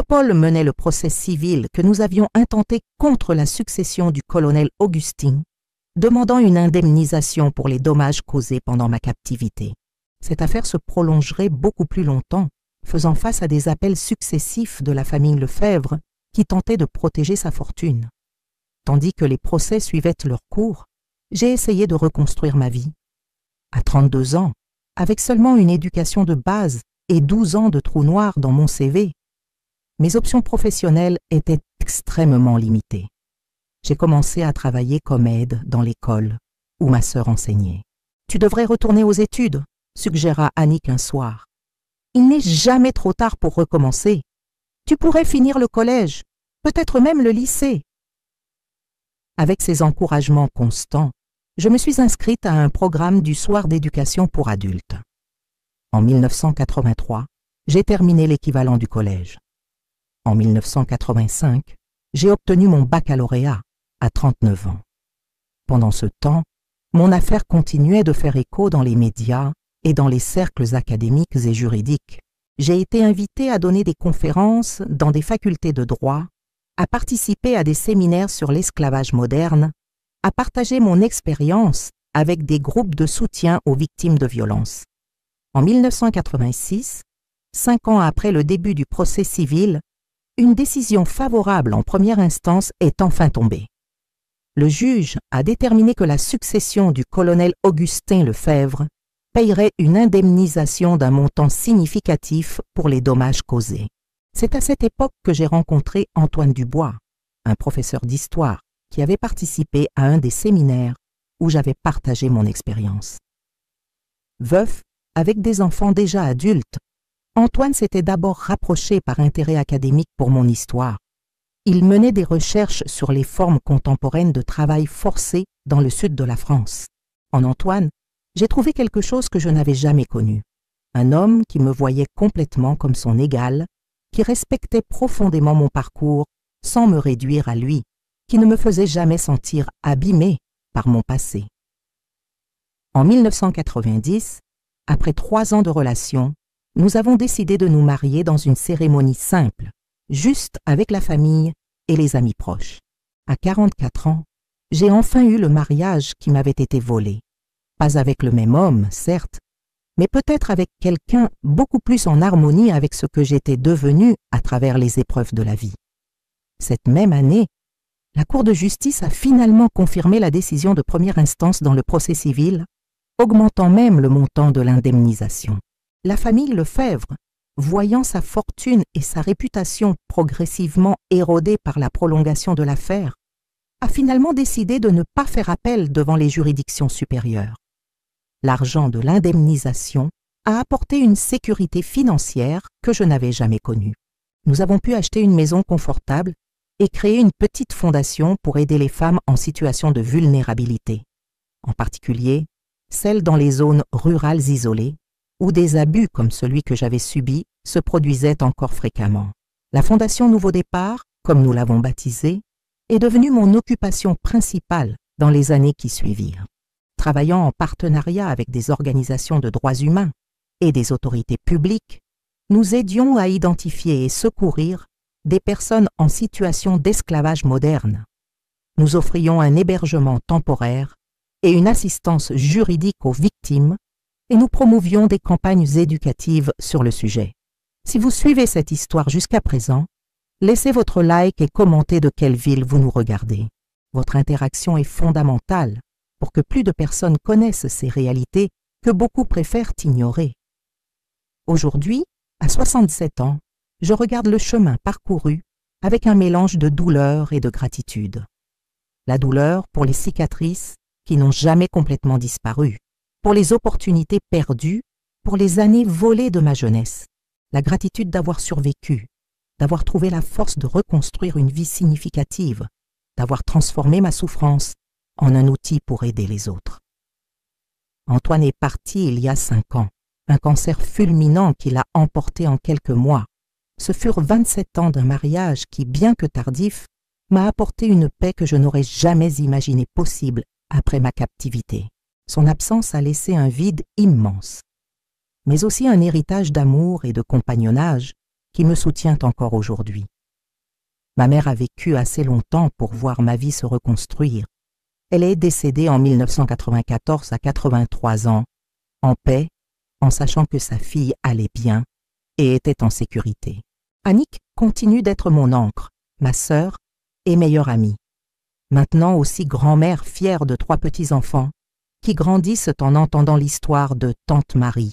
Paul menait le procès civil que nous avions intenté contre la succession du colonel Augustin, demandant une indemnisation pour les dommages causés pendant ma captivité. Cette affaire se prolongerait beaucoup plus longtemps, faisant face à des appels successifs de la famille Lefebvre qui tentait de protéger sa fortune. Tandis que les procès suivaient leur cours, j'ai essayé de reconstruire ma vie. À 32 ans, avec seulement une éducation de base et 12 ans de trou noir dans mon CV, mes options professionnelles étaient extrêmement limitées. J'ai commencé à travailler comme aide dans l'école où ma sœur enseignait. « Tu devrais retourner aux études », suggéra Annick un soir. « Il n'est jamais trop tard pour recommencer. Tu pourrais finir le collège, peut-être même le lycée. » Avec ces encouragements constants, je me suis inscrite à un programme du soir d'éducation pour adultes. En 1983, j'ai terminé l'équivalent du collège. En 1985, j'ai obtenu mon baccalauréat à 39 ans. Pendant ce temps, mon affaire continuait de faire écho dans les médias et dans les cercles académiques et juridiques. J'ai été invitée à donner des conférences dans des facultés de droit, à participer à des séminaires sur l'esclavage moderne, à partager mon expérience avec des groupes de soutien aux victimes de violences. En 1986, 5 ans après le début du procès civil, une décision favorable en première instance est enfin tombée. Le juge a déterminé que la succession du colonel Augustin Lefebvre payerait une indemnisation d'un montant significatif pour les dommages causés. C'est à cette époque que j'ai rencontré Antoine Dubois, un professeur d'histoire qui avait participé à un des séminaires où j'avais partagé mon expérience. Veuf, avec des enfants déjà adultes, Antoine s'était d'abord rapproché par intérêt académique pour mon histoire. Il menait des recherches sur les formes contemporaines de travail forcé dans le sud de la France. En Antoine, j'ai trouvé quelque chose que je n'avais jamais connu. Un homme qui me voyait complètement comme son égal, qui respectait profondément mon parcours sans me réduire à lui, qui ne me faisait jamais sentir abîmé par mon passé. En 1990, après 3 ans de relation, nous avons décidé de nous marier dans une cérémonie simple, juste avec la famille et les amis proches. À 44 ans, j'ai enfin eu le mariage qui m'avait été volé. Pas avec le même homme, certes, mais peut-être avec quelqu'un beaucoup plus en harmonie avec ce que j'étais devenue à travers les épreuves de la vie. Cette même année, la Cour de justice a finalement confirmé la décision de première instance dans le procès civil, augmentant même le montant de l'indemnisation. La famille Lefebvre, voyant sa fortune et sa réputation progressivement érodées par la prolongation de l'affaire, a finalement décidé de ne pas faire appel devant les juridictions supérieures. L'argent de l'indemnisation a apporté une sécurité financière que je n'avais jamais connue. Nous avons pu acheter une maison confortable et créer une petite fondation pour aider les femmes en situation de vulnérabilité, en particulier celles dans les zones rurales isolées, où des abus comme celui que j'avais subi se produisaient encore fréquemment. La Fondation Nouveau Départ, comme nous l'avons baptisée, est devenue mon occupation principale dans les années qui suivirent. Travaillant en partenariat avec des organisations de droits humains et des autorités publiques, nous aidions à identifier et secourir des personnes en situation d'esclavage moderne. Nous offrions un hébergement temporaire et une assistance juridique aux victimes et nous promouvions des campagnes éducatives sur le sujet. Si vous suivez cette histoire jusqu'à présent, laissez votre like et commentez de quelle ville vous nous regardez. Votre interaction est fondamentale pour que plus de personnes connaissent ces réalités que beaucoup préfèrent ignorer. Aujourd'hui, à 67 ans, je regarde le chemin parcouru avec un mélange de douleur et de gratitude. La douleur pour les cicatrices qui n'ont jamais complètement disparu, pour les opportunités perdues, pour les années volées de ma jeunesse. La gratitude d'avoir survécu, d'avoir trouvé la force de reconstruire une vie significative, d'avoir transformé ma souffrance en un outil pour aider les autres. Antoine est parti il y a 5 ans, un cancer fulminant qui l'a emporté en quelques mois. Ce furent 27 ans d'un mariage qui, bien que tardif, m'a apporté une paix que je n'aurais jamais imaginé possible après ma captivité. Son absence a laissé un vide immense, mais aussi un héritage d'amour et de compagnonnage qui me soutient encore aujourd'hui. Ma mère a vécu assez longtemps pour voir ma vie se reconstruire. Elle est décédée en 1994 à 83 ans, en paix, en sachant que sa fille allait bien et était en sécurité. Annick continue d'être mon ancre, ma sœur et meilleure amie. Maintenant aussi grand-mère fière de 3 petits-enfants qui grandissent en entendant l'histoire de Tante Marie,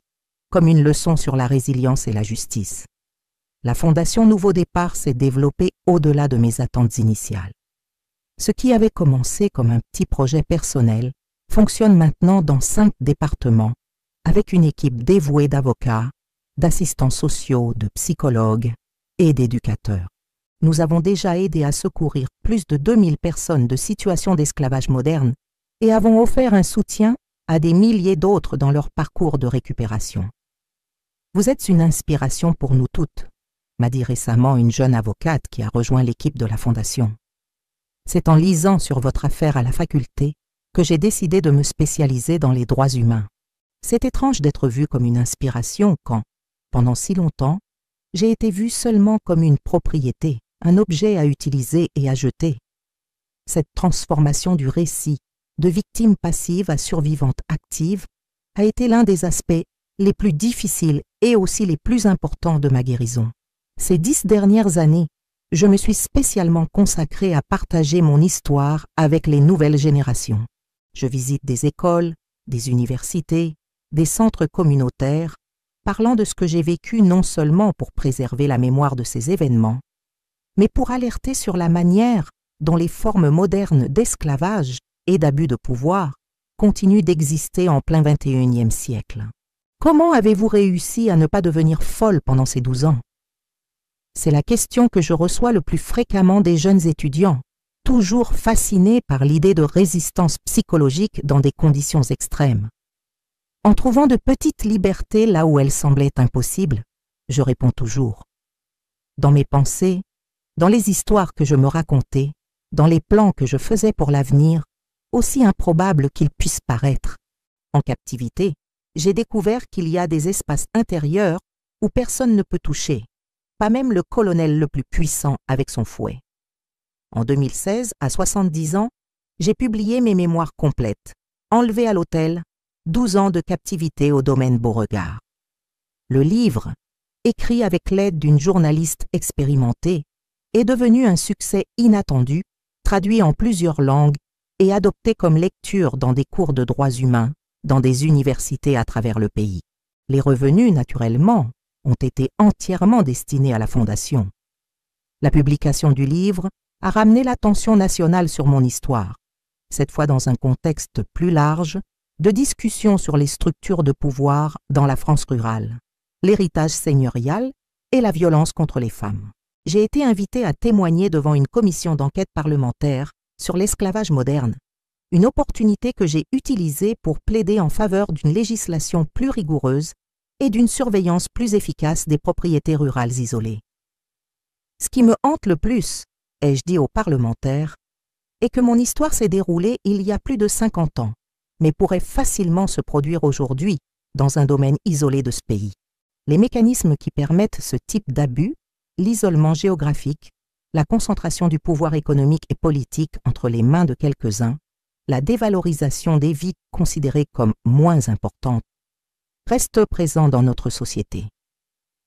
comme une leçon sur la résilience et la justice. La Fondation Nouveau Départ s'est développée au-delà de mes attentes initiales. Ce qui avait commencé comme un petit projet personnel fonctionne maintenant dans 5 départements, avec une équipe dévouée d'avocats, d'assistants sociaux, de psychologues et d'éducateurs. Nous avons déjà aidé à secourir plus de 2000 personnes de situation d'esclavage moderne et avons offert un soutien à des milliers d'autres dans leur parcours de récupération. Vous êtes une inspiration pour nous toutes. m'a dit récemment une jeune avocate qui a rejoint l'équipe de la Fondation. C'est en lisant sur votre affaire à la faculté que j'ai décidé de me spécialiser dans les droits humains. C'est étrange d'être vue comme une inspiration quand, pendant si longtemps, j'ai été vue seulement comme une propriété, un objet à utiliser et à jeter. Cette transformation du récit de victime passive à survivante active a été l'un des aspects les plus difficiles et aussi les plus importants de ma guérison. Ces 10 dernières années, je me suis spécialement consacrée à partager mon histoire avec les nouvelles générations. Je visite des écoles, des universités, des centres communautaires, parlant de ce que j'ai vécu non seulement pour préserver la mémoire de ces événements, mais pour alerter sur la manière dont les formes modernes d'esclavage et d'abus de pouvoir continuent d'exister en plein XXIe siècle. Comment avez-vous réussi à ne pas devenir folle pendant ces 12 ans? C'est la question que je reçois le plus fréquemment des jeunes étudiants, toujours fascinés par l'idée de résistance psychologique dans des conditions extrêmes. En trouvant de petites libertés là où elles semblaient impossibles, je réponds toujours. Dans mes pensées, dans les histoires que je me racontais, dans les plans que je faisais pour l'avenir, aussi improbables qu'ils puissent paraître. En captivité, j'ai découvert qu'il y a des espaces intérieurs où personne ne peut toucher, pas même le colonel le plus puissant avec son fouet. En 2016, à 70 ans, j'ai publié mes mémoires complètes, Enlevée à l'hôtel, 12 ans de captivité au domaine Beauregard. Le livre, écrit avec l'aide d'une journaliste expérimentée, est devenu un succès inattendu, traduit en plusieurs langues et adopté comme lecture dans des cours de droits humains dans des universités à travers le pays. Les revenus, naturellement, ont été entièrement destinés à la Fondation. La publication du livre a ramené l'attention nationale sur mon histoire, cette fois dans un contexte plus large de discussion sur les structures de pouvoir dans la France rurale, l'héritage seigneurial et la violence contre les femmes. J'ai été invitée à témoigner devant une commission d'enquête parlementaire sur l'esclavage moderne, une opportunité que j'ai utilisée pour plaider en faveur d'une législation plus rigoureuse et d'une surveillance plus efficace des propriétés rurales isolées. Ce qui me hante le plus, ai-je dit aux parlementaires, est que mon histoire s'est déroulée il y a plus de 50 ans, mais pourrait facilement se produire aujourd'hui dans un domaine isolé de ce pays. Les mécanismes qui permettent ce type d'abus, l'isolement géographique, la concentration du pouvoir économique et politique entre les mains de quelques-uns, la dévalorisation des vies considérées comme moins importantes, restent présents dans notre société.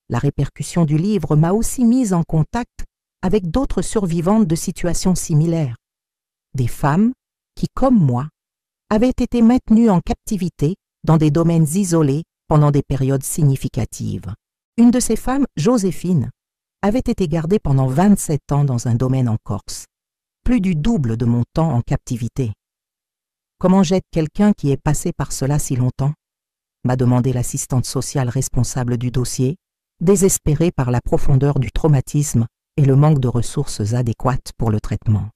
La répercussion du livre m'a aussi mise en contact avec d'autres survivantes de situations similaires, des femmes qui, comme moi, avaient été maintenues en captivité dans des domaines isolés pendant des périodes significatives. Une de ces femmes, Joséphine, avait été gardée pendant 27 ans dans un domaine en Corse, plus du double de mon temps en captivité. Comment j'aide quelqu'un qui est passé par cela si longtemps? M'a demandé l'assistante sociale responsable du dossier, désespérée par la profondeur du traumatisme et le manque de ressources adéquates pour le traitement.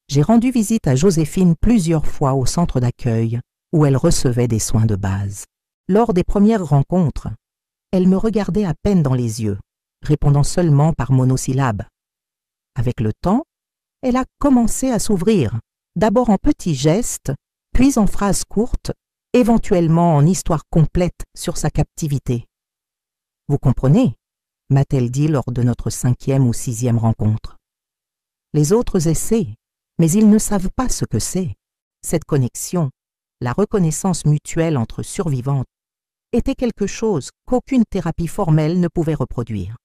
J'ai rendu visite à Joséphine plusieurs fois au centre d'accueil où elle recevait des soins de base. Lors des premières rencontres, elle me regardait à peine dans les yeux, répondant seulement par monosyllabes. Avec le temps, elle a commencé à s'ouvrir, d'abord en petits gestes, puis en phrases courtes, éventuellement en histoire complète sur sa captivité. « Vous comprenez ?» m'a-t-elle dit lors de notre 5e ou 6e rencontre. Les autres essaient, mais ils ne savent pas ce que c'est. Cette connexion, la reconnaissance mutuelle entre survivantes, était quelque chose qu'aucune thérapie formelle ne pouvait reproduire.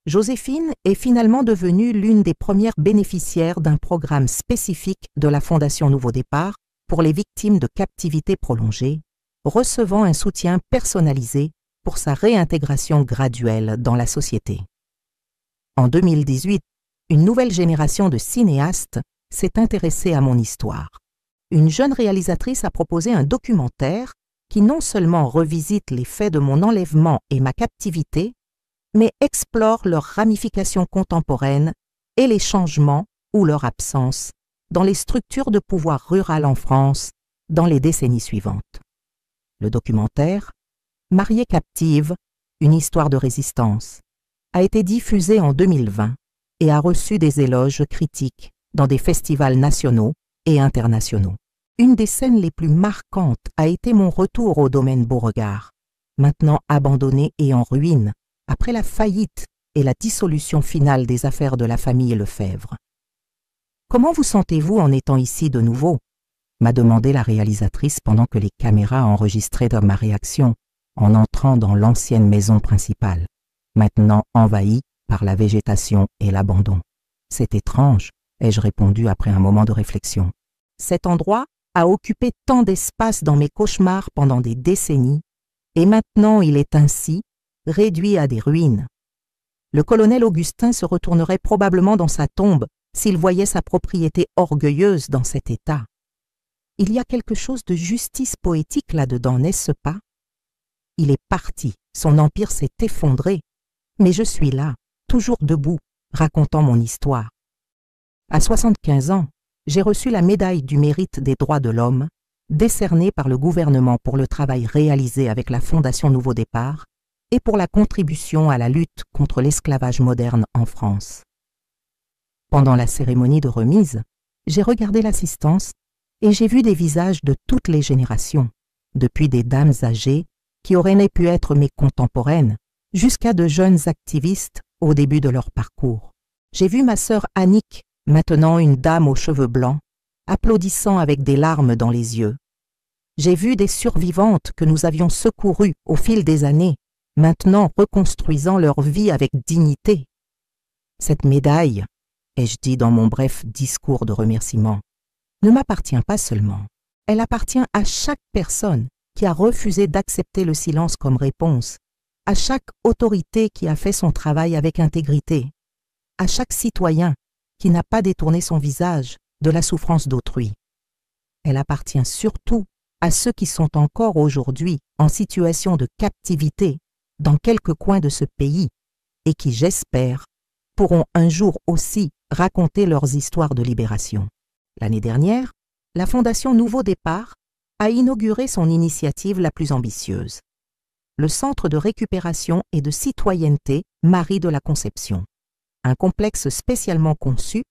Joséphine est finalement devenue l'une des premières bénéficiaires d'un programme spécifique de la Fondation Nouveau Départ pour les victimes de captivité prolongée, recevant un soutien personnalisé pour sa réintégration graduelle dans la société. En 2018, une nouvelle génération de cinéastes s'est intéressée à mon histoire. Une jeune réalisatrice a proposé un documentaire qui non seulement revisite les faits de mon enlèvement et ma captivité, mais explore leurs ramifications contemporaines et les changements ou leur absence dans les structures de pouvoir rural en France dans les décennies suivantes. Le documentaire « Mariée captive, une histoire de résistance » a été diffusée en 2020 et a reçu des éloges critiques dans des festivals nationaux et internationaux. Une des scènes les plus marquantes a été mon retour au domaine Beauregard, maintenant abandonné et en ruine, après la faillite et la dissolution finale des affaires de la famille Lefebvre. « Comment vous sentez-vous en étant ici de nouveau ?» m'a demandé la réalisatrice pendant que les caméras enregistraient ma réaction en entrant dans l'ancienne maison principale, maintenant envahie par la végétation et l'abandon. « C'est étrange, ai-je répondu après un moment de réflexion. Cet endroit a occupé tant d'espace dans mes cauchemars pendant des décennies, et maintenant il est ainsi réduit à des ruines. Le colonel Augustin se retournerait probablement dans sa tombe s'il voyait sa propriété orgueilleuse dans cet état. Il y a quelque chose de justice poétique là-dedans, n'est-ce pas? Il est parti, son empire s'est effondré, mais je suis là, toujours debout, racontant mon histoire. À 75 ans, j'ai reçu la médaille du mérite des droits de l'homme, décernée par le gouvernement pour le travail réalisé avec la Fondation Nouveau Départ et pour la contribution à la lutte contre l'esclavage moderne en France. Pendant la cérémonie de remise, j'ai regardé l'assistance et j'ai vu des visages de toutes les générations, depuis des dames âgées qui auraient pu être mes contemporaines, jusqu'à de jeunes activistes au début de leur parcours. J'ai vu ma sœur Annick, maintenant une dame aux cheveux blancs, applaudissant avec des larmes dans les yeux. J'ai vu des survivantes que nous avions secourues au fil des années, maintenant reconstruisant leur vie avec dignité. Cette médaille, ai-je dit dans mon bref discours de remerciement, ne m'appartient pas seulement. Elle appartient à chaque personne qui a refusé d'accepter le silence comme réponse, à chaque autorité qui a fait son travail avec intégrité, à chaque citoyen qui n'a pas détourné son visage de la souffrance d'autrui. Elle appartient surtout à ceux qui sont encore aujourd'hui en situation de captivité dans quelques coins de ce pays et qui, j'espère, pourront un jour aussi raconter leurs histoires de libération. L'année dernière, la Fondation Nouveau Départ a inauguré son initiative la plus ambitieuse, le Centre de récupération et de citoyenneté Marie de la Conception, un complexe spécialement conçu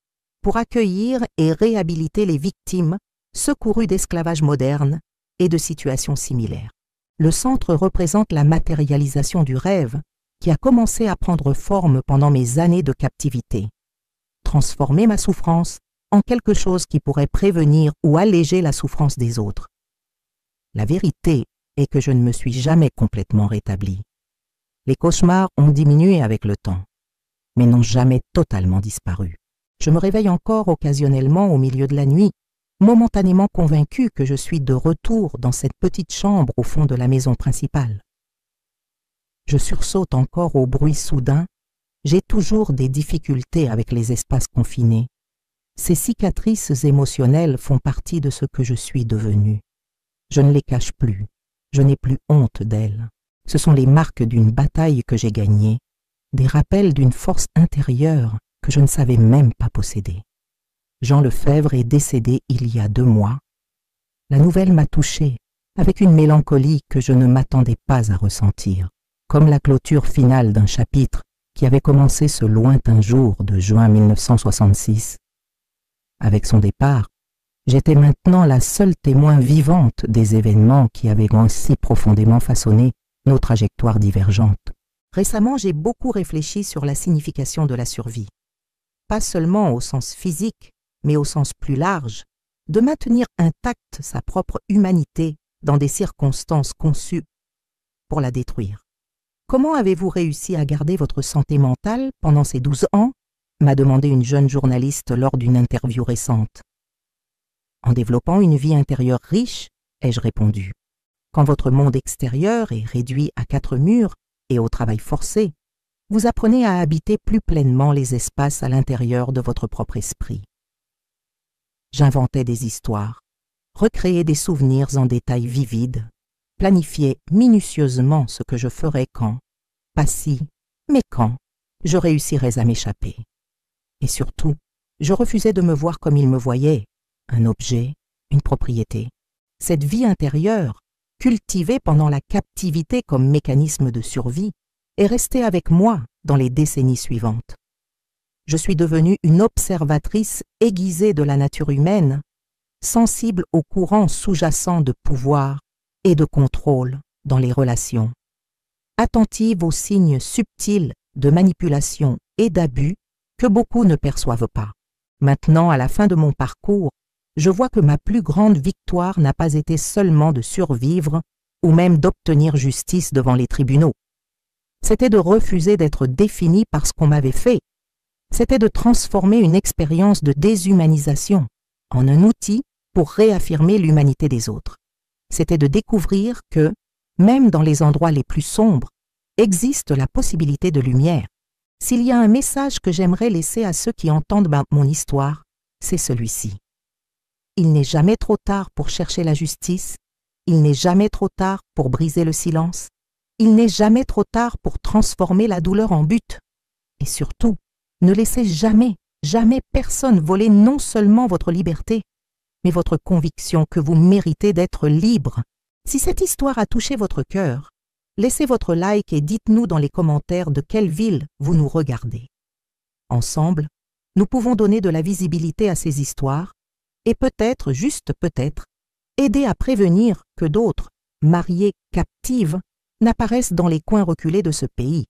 pour accueillir et réhabiliter les victimes secourues d'esclavage moderne et de situations similaires. Le centre représente la matérialisation du rêve qui a commencé à prendre forme pendant mes années de captivité. Transformer ma souffrance en quelque chose qui pourrait prévenir ou alléger la souffrance des autres. La vérité est que je ne me suis jamais complètement rétablie. Les cauchemars ont diminué avec le temps, mais n'ont jamais totalement disparu. Je me réveille encore occasionnellement au milieu de la nuit, momentanément convaincu que je suis de retour dans cette petite chambre au fond de la maison principale. Je sursaute encore au bruit soudain. J'ai toujours des difficultés avec les espaces confinés. Ces cicatrices émotionnelles font partie de ce que je suis devenu. Je ne les cache plus. Je n'ai plus honte d'elles. Ce sont les marques d'une bataille que j'ai gagnée, des rappels d'une force intérieure que je ne savais même pas posséder. Jean Lefebvre est décédé il y a 2 mois. La nouvelle m'a touché avec une mélancolie que je ne m'attendais pas à ressentir, comme la clôture finale d'un chapitre qui avait commencé ce lointain jour de juin 1966. Avec son départ, j'étais maintenant la seule témoin vivante des événements qui avaient si profondément façonné nos trajectoires divergentes. Récemment, j'ai beaucoup réfléchi sur la signification de la survie. Pas seulement au sens physique, mais au sens plus large, de maintenir intacte sa propre humanité dans des circonstances conçues pour la détruire. Comment avez-vous réussi à garder votre santé mentale pendant ces 12 ans ? M'a demandé une jeune journaliste lors d'une interview récente. En développant une vie intérieure riche, ai-je répondu. Quand votre monde extérieur est réduit à 4 murs et au travail forcé, vous apprenez à habiter plus pleinement les espaces à l'intérieur de votre propre esprit. J'inventais des histoires, recréais des souvenirs en détails vivides, planifiais minutieusement ce que je ferais quand, pas si, mais quand, je réussirais à m'échapper. Et surtout, je refusais de me voir comme il me voyait, un objet, une propriété. Cette vie intérieure, cultivée pendant la captivité comme mécanisme de survie, est restée avec moi dans les décennies suivantes. Je suis devenue une observatrice aiguisée de la nature humaine, sensible aux courants sous-jacents de pouvoir et de contrôle dans les relations, attentive aux signes subtils de manipulation et d'abus que beaucoup ne perçoivent pas. Maintenant, à la fin de mon parcours, je vois que ma plus grande victoire n'a pas été seulement de survivre ou même d'obtenir justice devant les tribunaux. C'était de refuser d'être défini par ce qu'on m'avait fait. C'était de transformer une expérience de déshumanisation en un outil pour réaffirmer l'humanité des autres. C'était de découvrir que, même dans les endroits les plus sombres, existe la possibilité de lumière. S'il y a un message que j'aimerais laisser à ceux qui entendent mon histoire, c'est celui-ci. Il n'est jamais trop tard pour chercher la justice, il n'est jamais trop tard pour briser le silence, il n'est jamais trop tard pour transformer la douleur en but. Et surtout, ne laissez jamais, jamais personne voler non seulement votre liberté, mais votre conviction que vous méritez d'être libre. Si cette histoire a touché votre cœur, laissez votre like et dites-nous dans les commentaires de quelle ville vous nous regardez. Ensemble, nous pouvons donner de la visibilité à ces histoires et peut-être, juste peut-être, aider à prévenir que d'autres, mariées captives, n'apparaissent dans les coins reculés de ce pays.